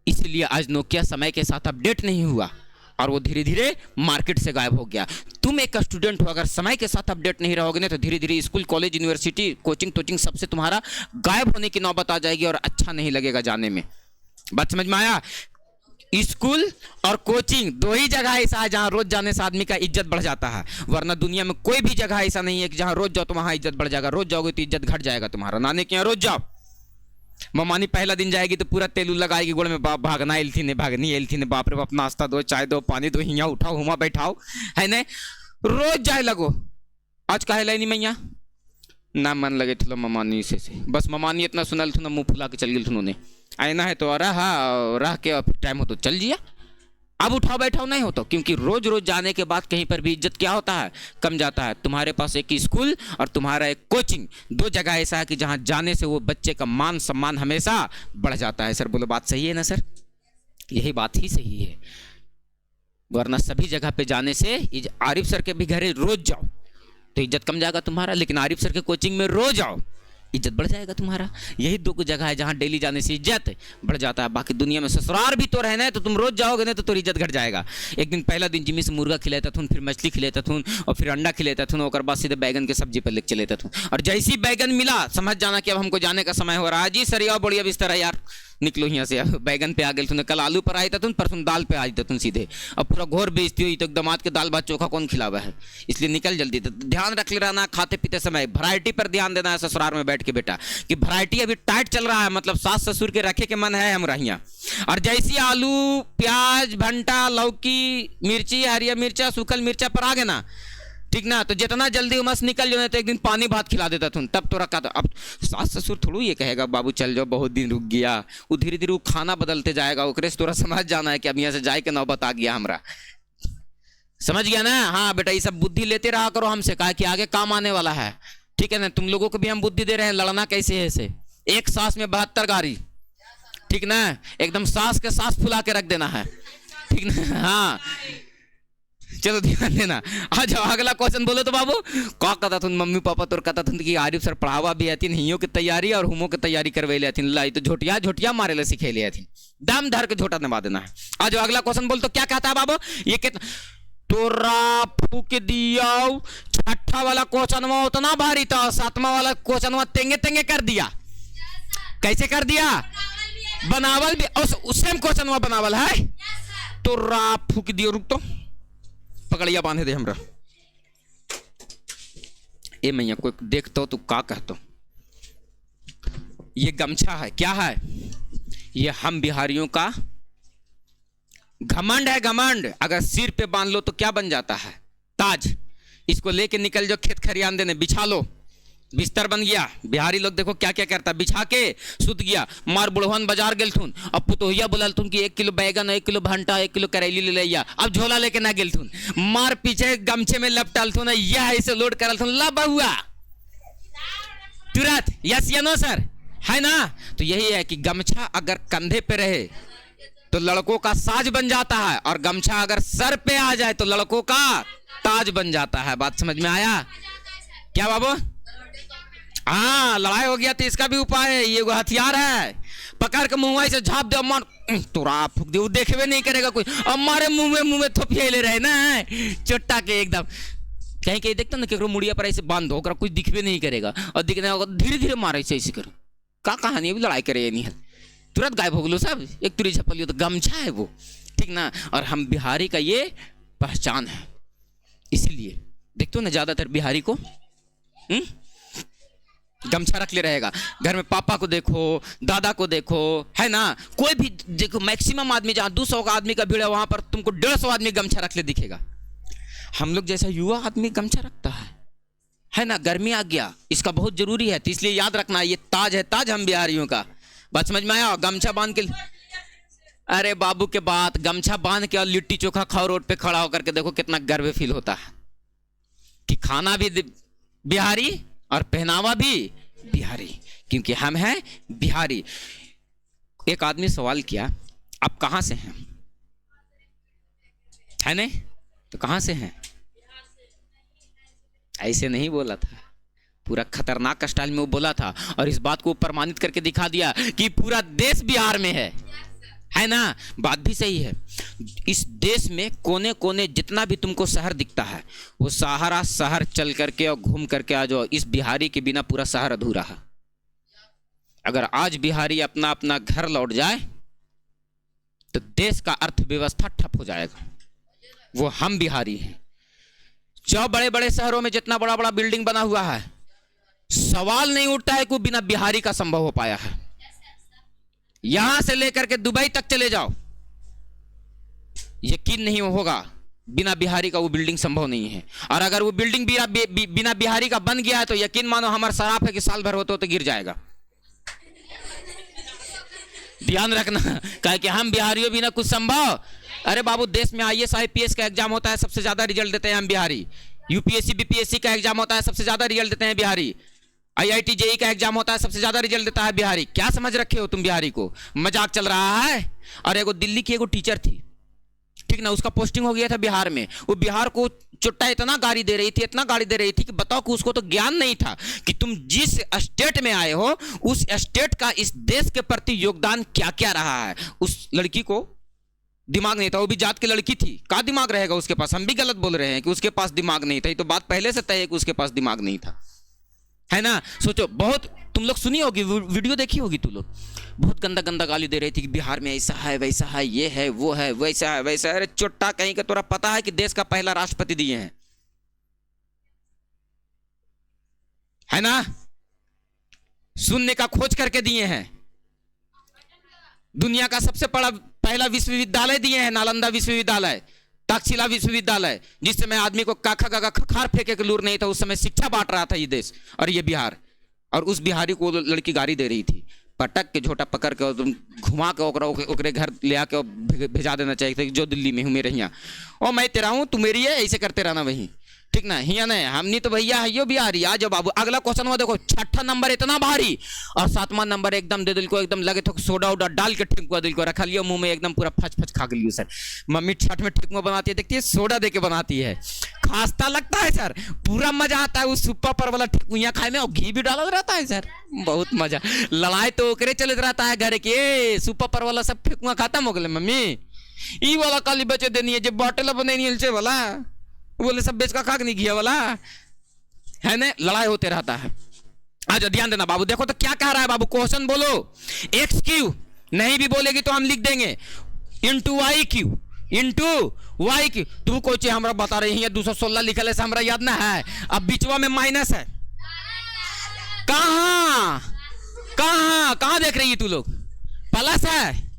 इसलिए आज नोकिया समय के साथ अपडेट नहीं हुआ और वो धीरे धीरे मार्केट से गायब हो गया। तुम एक स्टूडेंट हो, अगर समय के साथ अपडेट नहीं रहोगे ना तो धीरे धीरे स्कूल, कॉलेज, यूनिवर्सिटी, कोचिंग सबसे तुम्हारा गायब होने की नौबत आ जाएगी और अच्छा नहीं लगेगा जाने में। बात समझ में आया? स्कूल और कोचिंग दो ही जगह ऐसा है जहां रोज जाने से आदमी का इज्जत बढ़ जाता है, वरना दुनिया में कोई भी जगह ऐसा नहीं है कि जहां रोज जाओ तो वहां इज्जत बढ़ जाएगा। रोज जाओगे तो इज्जत घट जाएगा तुम्हारा। नानी के यहाँ रोज जाओ, ममानी पहला दिन जाएगी तो पूरा तेलू लगाएगी गोड़ में, भागना एलथी ने, भागनी एलथी ने, बाप रे बाप, नाश्ता दो, चाय दो, पानी दो, हिया उठाओ, हुमा बैठाओ, है ना? रोज जाए लगो। आज काहे लाइनी मैया ना मन लगे थलो ममानी से बस ममानी इतना सुनल थू ना, मुंह फुला के चल गई थू ने, आईना है तो रह के और टाइम हो तो चल जिया। अब उठाओ बैठाओ नहीं होता, क्योंकि रोज रोज जाने के बाद कहीं पर भी इज्जत क्या होता है? कम जाता है। तुम्हारे पास एक स्कूल और तुम्हारा एक कोचिंग, दो जगह ऐसा है कि जहां जाने से वो बच्चे का मान सम्मान हमेशा बढ़ जाता है। सर बोलो बात सही है ना सर? यही बात ही सही है, वरना सभी जगह पे जाने से, आरिफ सर के भी घरे रोज जाओ तो इज्जत कम जाएगा तुम्हारा, लेकिन आरिफ सर के कोचिंग में रोज आओ इज्जत बढ़ जाएगा तुम्हारा। यही दो जगह है जहां डेली जाने से इज्जत बढ़ जाता है। बाकी दुनिया में ससुराल भी तो रहना है तो तुम रोज जाओगे ना तो इज्जत घट जाएगा। एक दिन पहला दिन जिम्मी से मुर्गा खिलाता था, फिर मछली खिलाता था, और फिर अंडा खिलाता था, और बाद सीधे बैगन के सब्जी पर लेके चलेता था। और जैसी बैगन मिला समझ जाना कि अब हमको जाने का समय हो रहा है। जी सर आओ बढ़िया बिस्तर है यार, निकलो यहाँ से। बैगन पे आ गए तुमने, कल आलू पर आई था तुम, परसों दाल पे आई था तुम सीधे। अब पूरा घोर बेचती हुई तो दामाद के दाल भात चोखा कौन खिलावा है? इसलिए निकल जल्दी। तो ध्यान रख ले रहना खाते पीते समय, वैरायटी पर ध्यान देना है ससुराल में बैठ के बेटा, कि वैरायटी अभी टाइट चल रहा है, मतलब सास ससुर के रखे के मन है हमरा यहाँ। और जैसी आलू, प्याज, भंटा, लौकी, मिर्ची, हरिया मिर्चा, सूखल मिर्चा पर आ गए ना ठीक ना। तो जितना जल्दी उमस निकल जाए तो एक दिन पानी भात खिला देता तुम, तब तो रखा था। अब सास ससुर थोड़ा ये कहेगा बाबू चल जाओ बहुत दिन रुक गया, वो धीरे धीरे वो खाना बदलते जाएगा, ओकरे से थोड़ा समझ जाना है कि अब यहाँ से जाए के नौबत आ गया हमरा, समझ गया ना। हाँ बेटा ये सब बुद्धि लेते रहा करो हमसे, कहा कि आगे काम आने वाला है, ठीक है ना। तुम लोगों को भी हम बुद्धि दे रहे हैं, लड़ना कैसे है इसे, एक सांस में 72 गाड़ी, ठीक ना। एकदम सांस के सांस फुला के रख देना है, ठीक ना। हाँ चलो ध्यान देना। आ जाओ अगला क्वेश्चन बोलो तो बाबू। क्या कहता तुम मम्मी पापा तो कहता तुम कि आरिफ सर पढ़ावा भी आती हियो की तैयारी और हुमो की तैयारी करवे ले आती, लाई तो झोटिया झोटिया मारे ले सिखे ले आती, दम धर के झोटा नवा देना है। आ जाओ अगला क्वेश्चन बोल तो क्या कहता है बाबू, ये कितना तोरा फूक दिया। छठा वाला क्वेश्चन उतना भारी था, सातवां वाला क्वेश्चन तेंगे तेंगे कर दिया। कैसे कर दिया, बनावल भी सेम क्वेश्चन बनावल है। तोरा फूक दियो, रुक तो पकड़िया बांधे दे हमरा। ए मैया कोई देखता हो तो का कहता, ये गमछा है, क्या है ये, हम बिहारियों का घमंड है, घमंड। अगर सिर पे बांध लो तो क्या बन जाता है, ताज। इसको लेके निकल जाओ खेत खरियान देने, बिछा लो, बिस्तर बन गया। बिहारी लोग देखो क्या क्या करता, बिछा के सुत गया। मार बुढ़वन बाजार गेलथुन, अब पुतोहिया बोलथुन कि 1 किलो बैगन, 1 किलो भंटा, 1 किलो करेली ले लिया। अब झोला लेके ना गेलथुन, मार पीछे गमछे में लपटालथुन, यह ऐसे लोड करलथुन, ला बहुआ तुरंत, यस या नो सर, है ना। तो यही है कि गमछा अगर कंधे पे रहे तो लड़कों का साज बन जाता है, और गमछा अगर सर पे आ जाए तो लड़कों का ताज बन जाता है। बात समझ में आया क्या बाबू। हाँ लड़ाई हो गया तो इसका भी उपाय है, ये वो हथियार है, पकड़ के मुंह से झाप दे, मार तोरा फूक दे, वो देखवे नहीं करेगा कोई, हमारे मुंह में थोपिया ले रहे ना चोट्टा के एकदम। कहीं कहीं देखता ना केकरो मुड़िया पर ऐसे बांध दो, कोई दिखवे नहीं करेगा, और दिखने होगा धीरे धीरे मारे ऐसे करो, का कहानी है लड़ाई करे नहीं है, तुरंत गायब हो गलो सब, एक तुरी झपलियो तो गमछा है वो, ठीक ना। और हम बिहारी का ये पहचान है, इसीलिए देखते हो ना ज्यादातर बिहारी को गमछा रख ले रहेगा। घर में पापा को देखो, दादा को देखो, है ना, कोई भी देखो, मैक्सिमम आदमी जहाँ 200 का आदमी का भीड़ है वहां पर तुमको 150 आदमी गमछा रख ले दिखेगा। हम लोग जैसा युवा आदमी गमछा रखता है ना। गर्मी आ गया, इसका बहुत जरूरी है, तो इसलिए याद रखना ये ताज है, ताज हम बिहारियों का। बात समझ में आया। गमछा बांध के, अरे बाबू के बात, गमछा बांध के और लिट्टी चोखा खाओ रोड पे खड़ा होकर के, देखो कितना गर्व फील होता है कि खाना भी बिहारी और पहनावा भी बिहारी, क्योंकि हम हैं बिहारी। एक आदमी सवाल किया आप कहां से हैं, है नहीं, तो कहां से हैं, ऐसे नहीं बोला था, पूरा खतरनाक स्टाइल में वो बोला था, और इस बात को प्रमाणित करके दिखा दिया कि पूरा देश बिहार में है ना। बात भी सही है। इस देश में कोने कोने जितना भी तुमको शहर दिखता है, वो सारा शहर चल करके और घूम करके आ जाओ, इस बिहारी के बिना पूरा शहर अधूरा है। अगर आज बिहारी अपना अपना घर लौट जाए तो देश का अर्थव्यवस्था ठप हो जाएगा। वो हम बिहारी हैं। जो बड़े बड़े शहरों में जितना बड़ा बड़ा बिल्डिंग बना हुआ है, सवाल नहीं उठता है कि बिना बिहारी का संभव हो पाया है। यहां से लेकर के दुबई तक चले जाओ, यकीन नहीं होगा बिना बिहारी का वो बिल्डिंग संभव नहीं है। और अगर वो बिल्डिंग बिना बिहारी का बन गया है तो यकीन मानो हमारा शराब है कि साल भर होते तो गिर जाएगा। ध्यान रखना, कहे कि हम बिहारियों बिना कुछ संभव। अरे बाबू देश में IAS IPS का एग्जाम होता है, सबसे ज्यादा रिजल्ट देते हैं हम बिहारी। UPSC BPSC का एग्जाम होता है, सबसे ज्यादा रिजल्ट देते हैं बिहारी। IIT JEE का एग्जाम होता है, सबसे ज्यादा रिजल्ट देता है बिहारी। क्या समझ रखे हो तुम बिहारी को, मजाक चल रहा है। और एगो दिल्ली की एगो टीचर थी, ठीक ना, उसका पोस्टिंग हो गया था बिहार में। वो बिहार को चुट्टा इतना गाड़ी दे रही थी, इतना गाड़ी दे रही थी कि बताओ कि उसको तो ज्ञान नहीं था कि तुम जिस स्टेट में आए हो उस स्टेट का इस देश के प्रति योगदान क्या क्या रहा है। उस लड़की को दिमाग नहीं था, वो भी जात की लड़की थी, क्या दिमाग रहेगा उसके पास। हम भी गलत बोल रहे हैं कि उसके पास दिमाग नहीं था, ये तो बात पहले से तय है कि उसके पास दिमाग नहीं था, है ना। सोचो, बहुत तुम लोग सुनी होगी, वीडियो देखी होगी तुम लोग, बहुत गंदा गंदा गाली दे रही थी कि बिहार में ऐसा है वैसा है, ये है वो है, वैसा है वैसा है। अरे चोट्टा कहीं का, तोरा पता है कि देश का पहला राष्ट्रपति दिए हैं, है ना, शून्य का खोज करके दिए हैं। दुनिया का सबसे बड़ा पहला विश्वविद्यालय दिए हैं, नालंदा विश्वविद्यालय, तक्षशिला विश्वविद्यालय, जिस समय आदमी को काखा का खखार फेंके के लूर नहीं था, उस समय शिक्षा बांट रहा था ये देश और ये बिहार, और उस बिहारी को लड़की गाड़ी दे रही थी, पटक के झोटा पकड़ के तुम घुमा के ओकरे घर ले आके भेजा देना चाहिए जो दिल्ली में हूँ मेरे यहाँ, ओ मैं तेरा हूँ तू मेरी है, ऐसे करते रहना वहीं, ठीक ना। हिया नहीं हमनी तो भैया है यो बिहारी। आ जाओ बाबू, अगला क्वेश्चन हुआ देखो, छठा नंबर इतना भारी और सातवां नंबर एकदम दे दिल को, एकदम लगे तो सोडा उडा डाल के ठेकुआ दिल को रखा लियो मुंह में, एकदम पूरा फच फच खा लियो सर। मम्मी छठ में ठेकुआ बनाती है, देखती है सोडा दे के बनाती है, खास्ता लगता है सर, पूरा मजा आता है उस सुप्पा पर वाला ठेकुआ खाए में, और घी भी डाला रहता है सर, बहुत मजा। लड़ाई तो ओकरे चलत रहता है घर के, सुप्पा पर वाला सब ठेकुआ खत्म हो गए मम्मी, ई वाला काली बचे देनी है जो बॉटल बने से वाला, बोले सब बेच का खाक नहीं किया वाला है ना, लड़ाई होते रहता है। आज ध्यान देना बाबू, देखो तो क्या कह रहा है बाबू, क्वेश्चन बोलो, एक्स क्यू नहीं भी बोलेगी तो हम लिख देंगे into Y Q, into Y Q. तू कोई चीज हमरा बता रही है 216 लिखल है, हमरा याद ना है, अब बीचवा में माइनस है, कहां कहां कहां देख रही है तू लोग, प्लस है,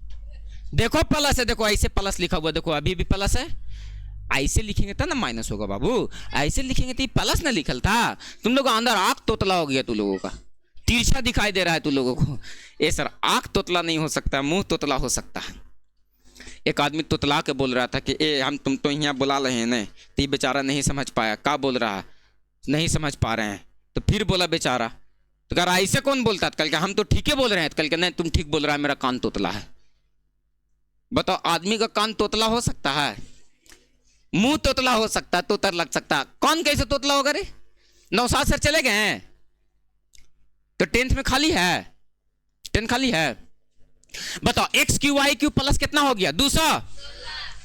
देखो प्लस है, देखो ऐसे प्लस लिखा हुआ, देखो अभी भी प्लस है, ऐसे लिखेंगे तो ना माइनस होगा बाबू, ऐसे लिखेंगे तो प्लस ना लिखल था, तुम लोग अंदर आंख तोतला हो गया, तू लोगों का तिरछा दिखाई दे रहा है तू लोगों को। ए सर आंख तोतला नहीं हो सकता, मुंह तोतला हो सकता है। एक आदमी तोतला के बोल रहा था कि ए हम तुम तो यहाँ बुला रहे हैं ना, तो ये बेचारा नहीं समझ पाया, क्या बोल रहा है नहीं समझ पा रहे हैं, तो फिर बोला बेचारा, तो कह रहा ऐसे कौन बोलता है, कल के हम तो ठीक ही बोल रहे हैं, कल के नहीं तुम ठीक बोल रहा है, मेरा कान तोतला है। बताओ आदमी का कान तोतला हो सकता है, मुंह तोतला हो सकता है, तोतर लग सकता है, कौन कैसे तोतला होगा रे। नौसाद सर चले गए हैं तो 10th में खाली है, 10 खाली है। बताओ X Q Y Q plus कितना हो गया 200,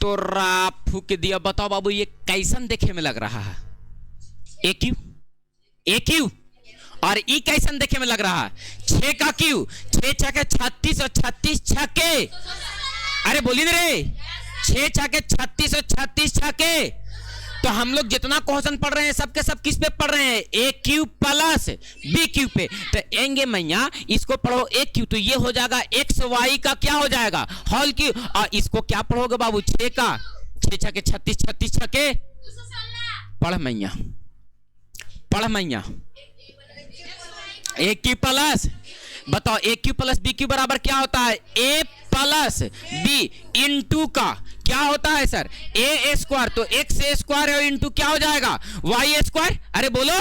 तो रा फूक दिया। बताओ बाबू ये कैसन देखे में लग रहा है, ए क्यू और ई कैसन देखे में लग रहा है, 6 का क्यू, 6 छके 36 और 36 छके, अरे बोली ना रे, 6 छके 36 और 36 छके। तो हम लोग जितना क्वेश्चन पढ़ रहे हैं सबके सब किस पे पढ़ रहे हैं, ए क्यू प्लस बी क्यू पे। तो एंगे मैया इसको पढ़ो ए क्यू, तो ये हो जाएगा एक्स वाई का क्या हो जाएगा होल क्यू, और इसको क्या पढ़ोगे बाबू 6 का 6 छके 36 36 छके, पढ़ मैया पढ़ मैया, ए क्यू प्लस, बताओ A cube plus B cube बराबर क्या होता है, ए प्लस बी इंटू का क्या होता है सर ए स्क्वायर, तो एक्स ए स्क्वायर और इंटू क्या हो जाएगा वाई स्क्वायर, अरे बोलो,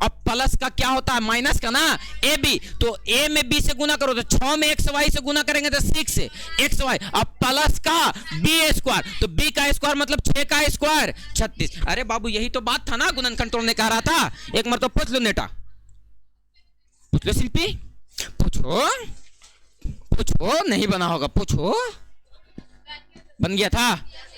और प्लस का क्या होता है माइनस का ना ए बी, तो ए में बी से गुना करो तो 6 में एक्स वाई से गुना करेंगे तो 6 एक्स वाई, अब प्लस का बी स्क्वायर, तो बी का स्क्वायर मतलब 6 का स्क्वायर 36। अरे बाबू यही तो बात था ना, गुणनखंड तोड़ने कह रहा था, एक मरतबा पूछ लो नेटा, पूछ लो शिल्पी, पूछो नहीं बना होगा, पूछो बन गया था।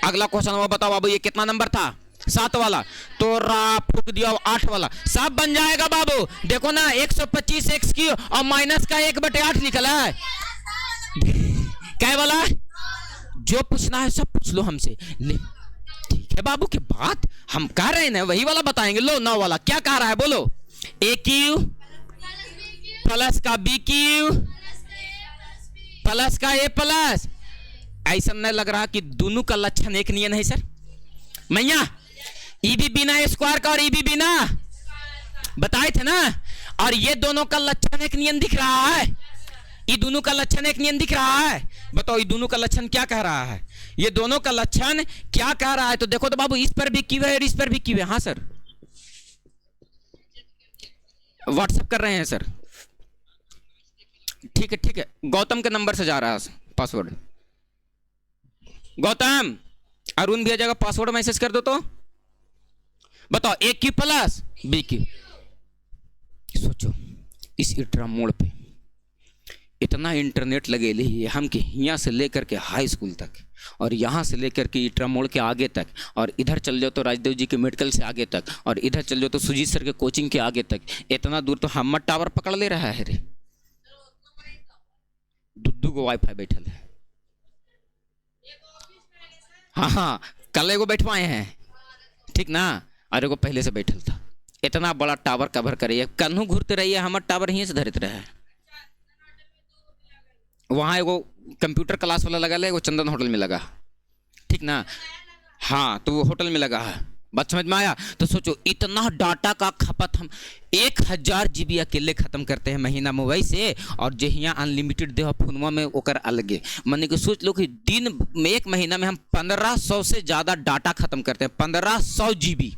अगला क्वेश्चन हुआ, बताओ बाबू ये कितना नंबर था 7 वाला, तो रा फूक दिया 8 वाला, सब बन जाएगा बाबू। देखो ना 125 एक्स की और माइनस का 1/8 निकला है, क्या वाला, जो पूछना है सब पूछ लो हमसे, ठीक है बाबू की बात हम कह रहे हैं ना वही वाला बताएंगे। लो 9 वाला क्या कह रहा है बोलो, ए क्यू प्लस का बी क्यू प्लस का ए प्लस, ऐसा नहीं लग रहा कि दोनों का लक्षण एक नियन है सर मैया, ई भी बिना स्क्वायर का और ई भी बिना बताए थे ना, और ये दोनों का लक्षण एक नियन दिख रहा है, ये दोनों का लक्षण एक नियन दिख रहा है। बताओ ये दोनों का लक्षण क्या कह रहा है, ये दोनों का लक्षण क्या कह रहा है, तो देखो तो बाबू इस पर भी क्यू है और इस पर भी क्यू है। हाँ सर व्हाट्सएप कर रहे हैं सर, ठीक है गौतम के नंबर से जा रहा है पासवर्ड, गौतम अरुण भी आ जाएगा, पासवर्ड मैसेज कर दो तो। बताओ A cube plus B Q, सोचो इस इटरा मोड़ पे इतना इंटरनेट लगे ली हम के यहाँ से लेकर के हाई स्कूल तक, और यहाँ से लेकर के इटरा मोड़ के आगे तक, और इधर चल जाओ तो राजदेव जी के मेडिकल से आगे तक, और इधर चल जाओ तो सुजीत सर के कोचिंग के आगे तक, इतना दूर तो हमर टावर पकड़ ले रहा है रे, दुद्दू को वाईफाई बैठल है। हाँ कल एगो बैठवाए हैं ठीक ना, और एगो पहले से बैठल था, इतना बड़ा टावर कवर करिए, कन्हू घूरते रहिए, हमार टावर यहीं से धरते रहे। वहाँ एगो कंप्यूटर क्लास वाला लगा, एगो चंदन होटल में लगा, ठीक ना। हाँ, तो वो होटल में लगा है। बात समझ में आया? तो सोचो इतना डाटा का खपत हम 1000 GB अकेले खत्म करते हैं महीना मोबाइल से, और जो यहाँ अनलिमिटेड दे फोनमा में ओकर अलगे। माने कि सोच लो कि दिन में, एक महीना में हम 1500 से ज़्यादा डाटा खत्म करते हैं। 1500 GB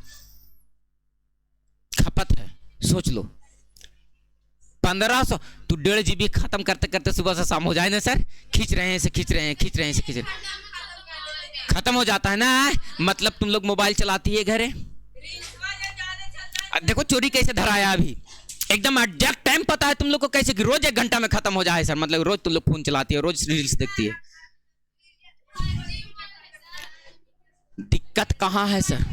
खपत है, सोच लो 1500। तो 1.5 GB खत्म करते करते सुबह से शाम हो जाए ना सर, खींच रहे हैं से खींच रहे हैं, खींच रहे हैं से खींच रहे हैं, खत्म हो जाता है ना। मतलब तुम लोग मोबाइल चलाती है घरे, देखो चोरी कैसे धराया अभी, एकदम एग्जैक्ट टाइम पता है तुम लोग को कैसे कि रोज 1 घंटा में खत्म हो जाए सर। मतलब रोज तुम लोग फोन चलाती है, रोज रील्स देखती है। दिक्कत कहाँ है सर,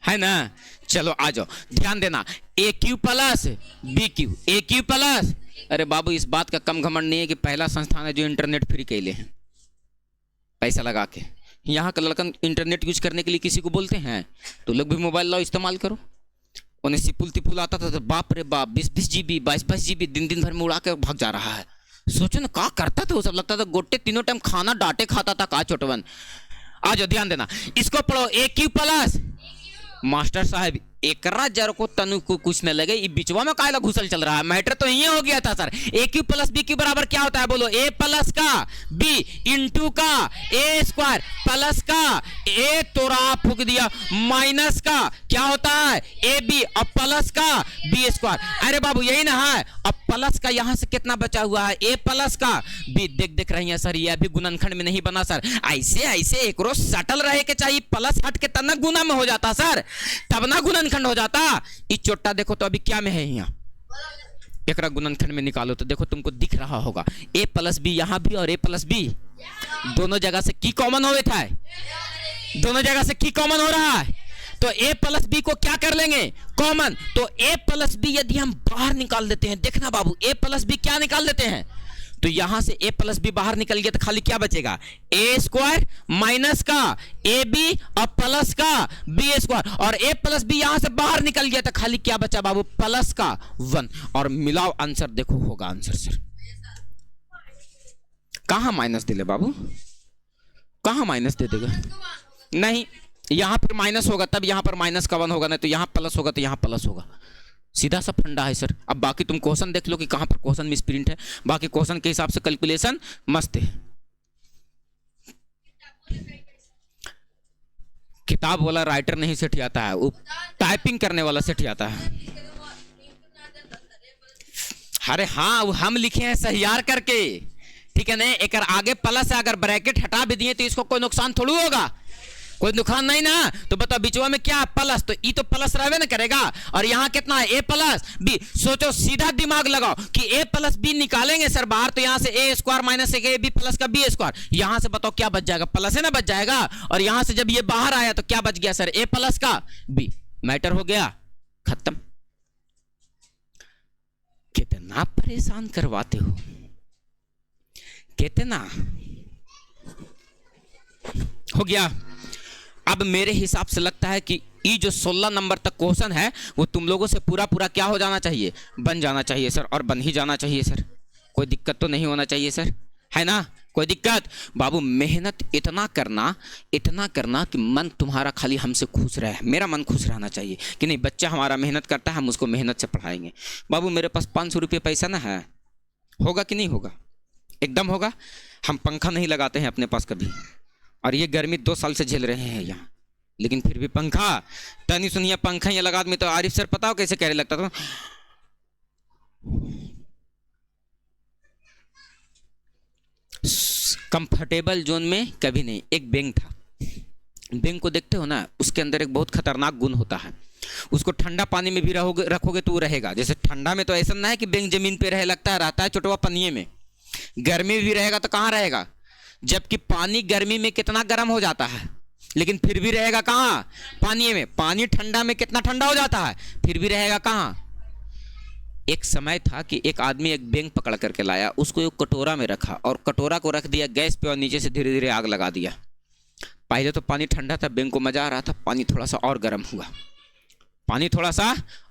है ना? चलो आ जाओ, ध्यान देना। AQ plus BQ, AQ plus. अरे बाबू इस बात का कम घमंड नहीं है कि पहला संस्थान है जो इंटरनेट फ्री कैले हैं पैसा लगा के। यहाँ का लड़कन इंटरनेट यूज करने के लिए किसी को बोलते हैं तो लोग भी मोबाइल लाओ इस्तेमाल करो। उन्हें सिपुल तिपुल आता था तो बाप रे बाप 20-20 GB 22-22 GB दिन भर में उड़ा के भाग जा रहा है। सोचो ना क्या करता था वो सब, लगता था गोटे 3 टाइम खाना डांटे खाता था का छोटवन। आ जाओ ध्यान देना, इसको पढ़ो AQ प्लस। मास्टर साहब एकरा जर को तनु को कुछ न लगे, ये बिचवा में कायला घुसल चल रहा है। मैटर तो ये हो गया था सर, AQ प्लस BQ बराबर क्या होता है बोलो? A प्लस का B इंटू का A स्क्वायर प्लस का A तोरा फूक दिया माइनस का क्या होता है AB और प्लस का B स्क्वायर। अरे बाबू यही ना है। अब प्लस का यहाँ से कितना बचा हुआ है? A प्लस का B। देख रही है सर, ये अभी गुणनखंड में नहीं बना सर। ऐसे एक रोज सटल रहे के चाहिए, प्लस हट के तब ना गुना में हो जाता सर, तब ना गुणनखंड हो जाता। इस चोटा देखो तो अभी क्या में है, यहाँ एकरा गुणनखंड में निकालो तो देखो तुमको दिख रहा होगा A प्लस B यहाँ भी और A प्लस B दोनों जगह से की कॉमन हो रहा है, दोनों जगह से की कॉमन हो रहा है। तो A प्लस B को क्या कर लेंगे? कॉमन। तो A प्लस B यदि हम बाहर निकाल देते हैं, देखना बाबू A प्लस B क्या निकाल देते हैं, तो यहां से A प्लस B बाहर निकल गया तो खाली क्या बचेगा? A स्क्वायर माइनस का AB और प्लस का B स्क्वायर। और A प्लस B यहां से बाहर निकल गया तो खाली क्या बचा बाबू? प्लस का 1। और मिलाओ आंसर देखो होगा आंसर सर। कहां माइनस दिले बाबू, कहां माइनस दे देगा? नहीं, यहां पर माइनस होगा तब यहां पर माइनस का 1 होगा, नहीं तो यहां प्लस होगा तो यहां प्लस होगा। सीधा सा फंडा है सर। अब बाकी तुम क्वेश्चन देख लो कि कहां पर क्वेश्चन मिस प्रिंट है, बाकी क्वेश्चन के हिसाब से कैलकुलेशन मस्त है। किताब वाला राइटर नहीं सेठ आता है, वो टाइपिंग करने वाला सेठ आता है। अरे हाँ, वो हम लिखे हैं सहियार करके, ठीक है ना? एक आगे प्लस है, अगर ब्रैकेट हटा भी दिए तो इसको कोई नुकसान थोड़ी होगा, कोई नुकसान नहीं ना। तो बताओ बिचवा में क्या है? प्लस, तो ई तो प्लस रहवे ना करेगा। और यहाँ कितना है? A plus B। सोचो, सीधा दिमाग लगाओ कि A प्लस B निकालेंगे सर बाहर, तो यहाँ से A square minus AB plus का B स्क्वायर, यहाँ से बताओ क्या बच जाएगा? प्लस है ना बच जाएगा। और यहाँ से जब ये बाहर आया तो क्या बच गया सर? A प्लस का B। मैटर हो गया, खत्म। कितना परेशान करवाते हो, कितना हो गया। अब मेरे हिसाब से लगता है कि ये जो 16 नंबर तक क्वेश्चन है वो तुम लोगों से पूरा क्या हो जाना चाहिए? बन जाना चाहिए सर, और बन ही जाना चाहिए सर। कोई दिक्कत तो नहीं होना चाहिए सर, है ना? कोई दिक्कत? बाबू मेहनत इतना करना कि मन तुम्हारा खाली हमसे खुश रहे। मेरा मन खुश रहना चाहिए कि नहीं, बच्चा हमारा मेहनत करता है, हम उसको मेहनत से पढ़ाएंगे। बाबू मेरे पास 500 रुपये पैसा ना है, होगा कि नहीं होगा? एकदम होगा। हम पंखा नहीं लगाते हैं अपने पास कभी, और ये गर्मी 2 साल से झेल रहे हैं यहाँ, लेकिन फिर भी पंखा तनी सुनिए, पंखा ये लगा में तो आरिफ सर पता हो कैसे कहने लगता था? कंफर्टेबल जोन में कभी नहीं। एक बैंक था, बैंक को देखते हो ना, उसके अंदर एक बहुत खतरनाक गुण होता है। उसको ठंडा पानी में भी रखोगे तो वो रहेगा। जैसे ठंडा में तो ऐसा ना है कि बैंक जमीन पे रहे, लगता है रहता है छोटवा पनिये में। गर्मी भी रहेगा तो कहाँ रहेगा? जबकि पानी गर्मी में कितना गर्म हो जाता है, लेकिन फिर भी रहेगा कहाँ? पानी में। पानी ठंडा में कितना ठंडा हो जाता है, फिर भी रहेगा कहाँ? एक समय था कि एक आदमी एक बैंग पकड़ करके लाया, उसको एक कटोरा में रखा और कटोरा को रख दिया गैस पे और नीचे से धीरे धीरे आग लगा दिया। पहले तो पानी ठंडा था, बैंग को मजा आ रहा था, पानी थोड़ा सा और गर्म हुआ। पानी थोड़ा सा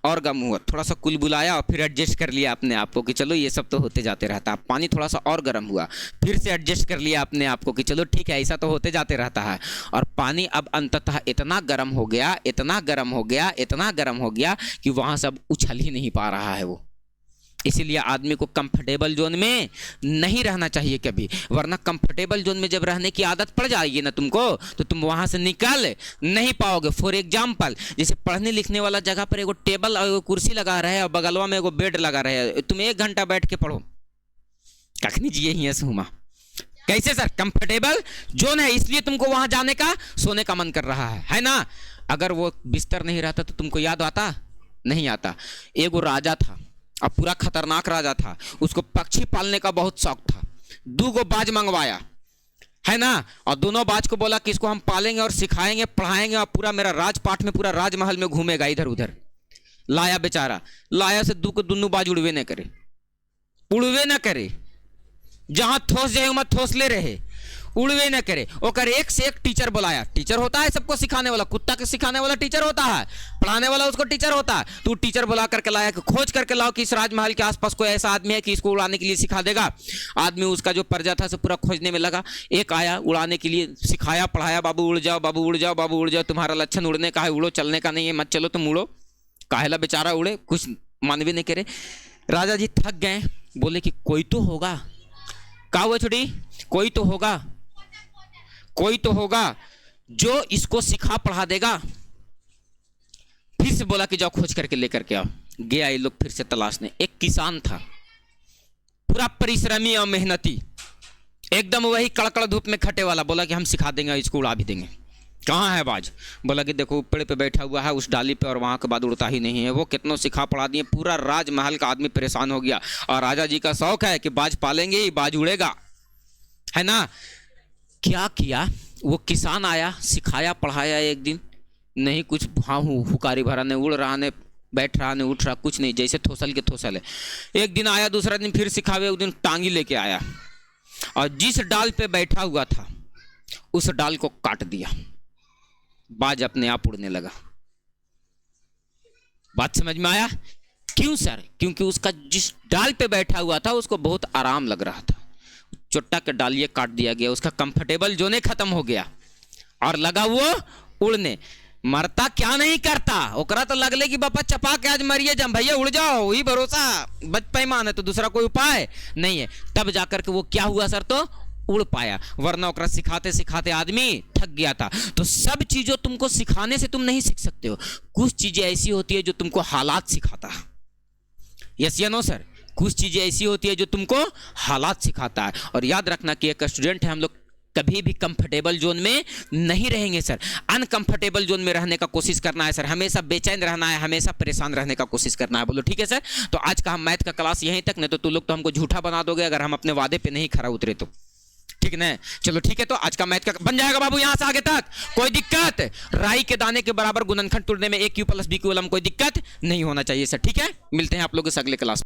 और गर्म हुआ, थोड़ा सा कुलबुलाया और फिर एडजस्ट कर लिया अपने आप को कि चलो ये सब तो होते जाते रहता है। पानी थोड़ा सा और गर्म हुआ, फिर से एडजस्ट कर लिया अपने आप को कि चलो ठीक है ऐसा तो होते जाते रहता है। और पानी अब अंततः इतना गर्म हो गया, इतना गर्म हो गया, इतना गर्म हो गया कि वहाँ से अब उछल ही नहीं पा रहा है वो। इसीलिए आदमी को कंफर्टेबल जोन में नहीं रहना चाहिए कभी, वरना कंफर्टेबल जोन में जब रहने की आदत पड़ जाएगी ना तुमको, तो तुम वहां से निकल नहीं पाओगे। फॉर एग्जाम्पल, जैसे पढ़ने लिखने वाला जगह पर एगो टेबल और एगो कुर्सी लगा रहे और बगलवा में एगो बेड लगा रहे, तुम 1 घंटा बैठ के पढ़ो, कखनी जिए ही सुमा। कैसे सर? कंफर्टेबल जोन है इसलिए तुमको वहां जाने का, सोने का मन कर रहा है ना। अगर वो बिस्तर नहीं रहता तो तुमको याद आता? नहीं आता। एगो राजा था, अब पूरा खतरनाक राजा था, उसको पक्षी पालने का बहुत शौक था। 2 गो बाज मंगवाया है ना, और दोनों बाज को बोला कि इसको हम पालेंगे और सिखाएंगे, पढ़ाएंगे और पूरा मेरा राजपाट में, पूरा राजमहल में घूमेगा इधर उधर। लाया बेचारा, लाया से दोनों बाज उड़वे न करे, उड़वे न करे, जहां ठोस जाए वहां ठोस ले रहे, उड़वे न करे। ओकर एक से एक टीचर बुलाया। टीचर होता है सबको सिखाने वाला, कुत्ता के सिखाने वाला टीचर होता है, पढ़ाने वाला उसको टीचर होता है। तो टीचर बुला करके लाया कि खोज करके लाओ कि इस राजमहल के आसपास कोई ऐसा आदमी है कि इसको उड़ाने के लिए सिखा देगा। आदमी उसका जो प्रजा था सब पूरा खोजने में लगा। एक आया उड़ाने के लिए, सिखाया पढ़ाया, बाबू उड़ जाओ, बाबू उड़ जाओ, बाबू उड़ जाओ, तुम्हारा लक्षण उड़ने का है, उड़ो, चलने का नहीं है, मत चलो तुम उड़ो। काहेला बेचारा उड़े, कुछ मानवी नहीं करे। राजा जी थक गए, बोले कि कोई तो होगा। का हुआ छोटी? कोई तो होगा, कोई तो होगा जो इसको सिखा पढ़ा देगा। फिर से बोला कि जाओ खोज करके लेकर के आओ। गया ये लोग फिर से तलाशने। एक किसान था, पूरा परिश्रमी और मेहनती, एकदम वही कड़कड़ धूप में खटे वाला। बोला कि हम सिखा देंगे, इसको उड़ा भी देंगे। कहाँ है बाज? बोला कि देखो पेड़ पे बैठा हुआ है उस डाली पे, और वहां के बाद उड़ता ही नहीं है। वो कितनों सिखा पढ़ा दिए, पूरा राजमहल का आदमी परेशान हो गया। और राजा जी का शौक है कि बाज पालेंगे ही, बाज उड़ेगा, है ना। क्या किया, वो किसान आया, सिखाया पढ़ाया, एक दिन नहीं कुछ, हाँ हुकारी भरा, ने उड़ रहा, ने बैठ रहा, ने उठ रहा, कुछ नहीं, जैसे थोसल के थोसल है। एक दिन आया, दूसरा दिन फिर सिखावे, एक दिन टांगी लेके आया और जिस डाल पे बैठा हुआ था उस डाल को काट दिया। बाज अपने आप उड़ने लगा। बात समझ में आया? क्यों सर? क्योंकि उसका जिस डाल पे बैठा हुआ था उसको बहुत आराम लग रहा था। चोट्टा के डालिए काट दिया गया, उसका कंफर्टेबल जोने खत्म हो गया और लगा वो उड़ने। मरता क्या नहीं करता, ओकरा तो लगले कि बापा चपा के आज मरिए जम भैया उड़ जाओ, वही भरोसा, बच पैमान है, तो दूसरा कोई उपाय नहीं है। तब जाकर के वो क्या हुआ सर, तो उड़ पाया, वरना ओकरा सिखाते सिखाते आदमी थक गया था। तो सब चीजों तुमको सिखाने से तुम नहीं सीख सकते हो। कुछ चीजें ऐसी होती है जो तुमको हालात सिखाता है। यस या नो सर? कुछ चीजें ऐसी होती है जो तुमको हालात सिखाता है। और याद रखना कि एक स्टूडेंट है, हम लोग कभी भी कंफर्टेबल जोन में नहीं रहेंगे सर। अनकंफर्टेबल जोन में रहने का कोशिश करना है सर, हमेशा बेचैन रहना है, हमेशा परेशान रहने का कोशिश करना है। बोलो ठीक है सर? तो आज का हम मैथ का क्लास यहीं तक, नहीं तो तुम लोग तो हमको झूठा बना दोगे अगर हम अपने वादे पे नहीं खरा उतरे तो। ठीक है, चलो ठीक है, तो आज का मैथ का बन जाएगा बाबू यहां से आगे तक, कोई दिक्कत? राई के दाने के बराबर गुणनखंड तोड़ने में a q + b q कोई दिक्कत नहीं होना चाहिए सर। ठीक है, मिलते हैं आप लोगों से अगले क्लास।